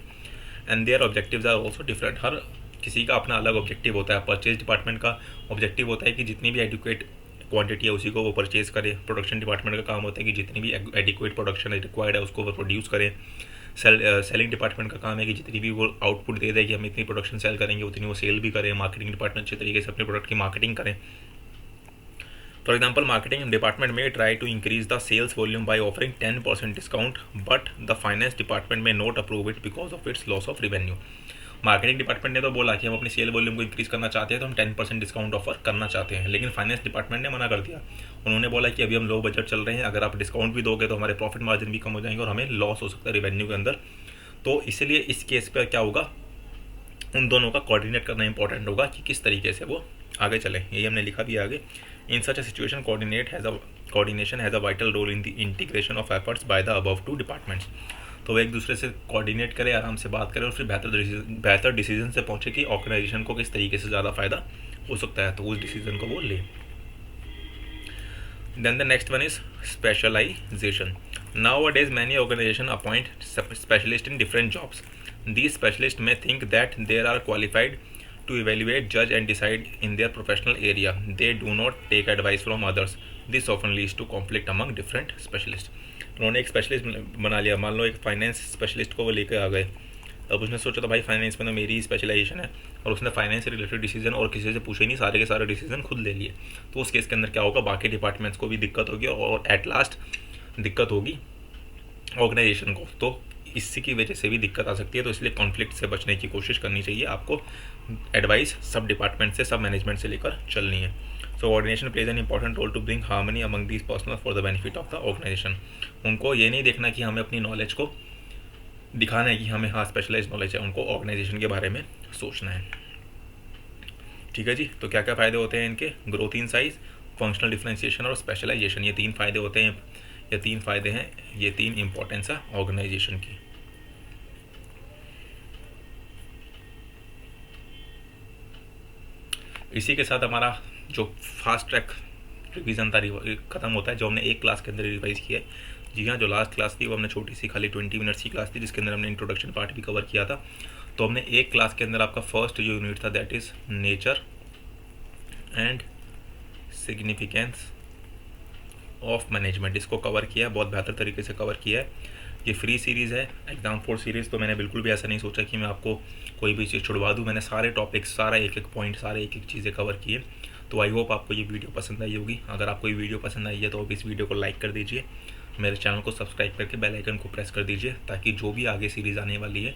and their objectives are also different. हर किसी का अपना अलग ऑब्जेक्टिव होता है। परचेज डिपार्टमेंट का ऑब्जेक्टिव होता है कि जितनी भी एडिक्वेट क्वांटिटी है उसी को वो परचेज करे। प्रोडक्शन डिपार्टमेंट का काम होता है कि जितनी भी एडिक्वेट प्रोडक्शन रिक्वायर्ड है उसको वो प्रोड्यूस करें। सेलिंग डिपार्टमेंट का काम है कि जितनी भी वो आउटपुट दे दे कि हम इतनी प्रोडक्शन सेल करेंगे उतनी वो सेल भी करें। मार्केटिंग डिपार्टमेंट अच्छे तरीके से अपने प्रोडक्ट की मार्केटिंग करें। For example, marketing department may try to increase the sales volume by offering 10% discount, but the finance department may not approve it because of its loss of revenue. Marketing department ने तो बोला कि हम अपनी cell volume को increase करना चाहते हैं, तो हम 10% डिस्काउंट ऑफर करना चाहते हैं, लेकिन फाइनेंस डिपार्टमेंट ने मना कर दिया। उन्होंने बोला कि अभी हम लो बजट चल रहे हैं, अगर आप डिस्काउंट भी दोगे तो हमारे प्रॉफिट मार्जिन भी कम हो जाएंगे और हमें लॉस हो सकता है रेवेन्यू के अंदर। तो इसलिए इस केस पर क्या होगा, उन दोनों का कोऑर्डिनेट करना इंपॉर्टेंट होगा कि किस तरीके से वो आगे चले। यही हमने लिखा भी आगे। In such a situation coordination has a vital role in the integration of efforts by the above two departments. तो वो एक दूसरे से कोऑर्डिनेट करें, आराम से बात करें और फिर बेहतर डिसीजन से पहुंचे कि ऑर्गेनाइजेशन को किस तरीके से ज़्यादा फायदा हो सकता है, तो उस डिसीजन को वो ले। Then the next one is specialization. Nowadays many organizations appoint specialists in different jobs. These specialists may think that they are qualified to evaluate, judge and decide in their professional area. They do not take advice from others. This often leads to conflict among different specialists. उन्होंने एक specialist बना लिया, मान लो एक finance specialist को वो लेकर आ गए। अब उसने सोचा था भाई फाइनेंस में तो मेरी स्पेशलाइजेशन है, और उसने फाइनेंस से रिलेटेड डिसीजन और किसी से पूछे नहीं, सारे के सारे डिसीजन खुद ले लिए। तो उस केस के अंदर क्या होगा, बाकी डिपार्टमेंट्स को भी दिक्कत होगी और एट लास्ट दिक्कत होगी ऑर्गेनाइजेशन को। तो इसी की वजह से भी दिक्कत आ सकती है। तो इसलिए कॉन्फ्लिक्ट से बचने की कोशिश करनी चाहिए आपको। एडवाइस सब डिपार्टमेंट से, सब मैनेजमेंट से लेकर चलनी है। So coordination plays an important role to bring harmony among these personal for the benefit of the organization. उनको ये नहीं देखना कि हमें अपनी नॉलेज को दिखाना है कि हमें हाँ स्पेशलाइज नॉलेज है, उनको ऑर्गेनाइजेशन के बारे में सोचना है। ठीक है जी, तो क्या क्या फ़ायदे होते हैं इनके, growth in size, functional differentiation और स्पेशलाइजेशन। ये 3 फ़ायदे होते हैं, ये 3 फ़ायदे हैं, ये 3 इंपॉर्टेंस है ऑर्गेनाइजेशन की। इसी के साथ हमारा जो फास्ट ट्रैक रिवीजन था ख़त्म होता है, जो हमने एक क्लास के अंदर रिवाइज किया है। जी हाँ, जो लास्ट क्लास थी वो हमने छोटी सी खाली 20 मिनट्स की क्लास थी, जिसके अंदर हमने इंट्रोडक्शन पार्ट भी कवर किया था। तो हमने एक क्लास के अंदर आपका फर्स्ट जो यूनिट था that is nature and significance of management, इसको कवर किया है, बहुत बेहतर तरीके से कवर किया है। ये फ्री सीरीज़ है, एग्जाम 4 सीरीज़, तो मैंने बिल्कुल भी ऐसा नहीं सोचा कि मैं आपको कोई भी चीज़ छुड़वा दूँ। मैंने सारे टॉपिक्स, सारा एक एक पॉइंट, सारे एक एक चीज़ें कवर किए। तो आई होप आपको ये वीडियो पसंद आई होगी। अगर आपको ये वीडियो पसंद आई है तो अब इस वीडियो को लाइक कर दीजिए, मेरे चैनल को सब्सक्राइब करके बेल आइकन को प्रेस कर दीजिए, ताकि जो भी आगे सीरीज़ आने वाली है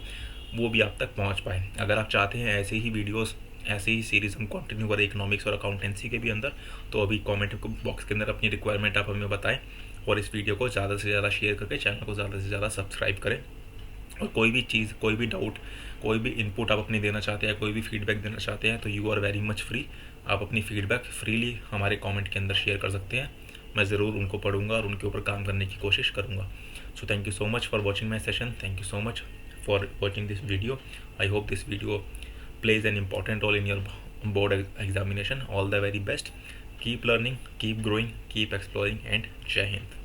वो भी आप तक पहुँच पाए। अगर आप चाहते हैं ऐसे ही वीडियोज़, ऐसे ही सीरीज़ हम कंटिन्यू करें इकोनॉमिक्स और अकाउंटेंसी के भी अंदर, तो अभी कमेंट बॉक्स के अंदर अपनी रिक्वायरमेंट आप हमें बताएं, और इस वीडियो को ज़्यादा से ज़्यादा शेयर करके चैनल को ज़्यादा से ज़्यादा सब्सक्राइब करें। और कोई भी चीज़, कोई भी डाउट, कोई भी इनपुट आप अपनी देना चाहते हैं, कोई भी फीडबैक देना चाहते हैं, तो you are very much free. आप अपनी फीडबैक फ्रीली हमारे कमेंट के अंदर शेयर कर सकते हैं। मैं ज़रूर उनको पढ़ूंगा और उनके ऊपर काम करने की कोशिश करूँगा। So thank you so much for watching my session. Thank you so much for watching this video. I hope this video plays an important role in your board examination. All the very best. Keep learning, keep growing, keep exploring, and Jai Hind.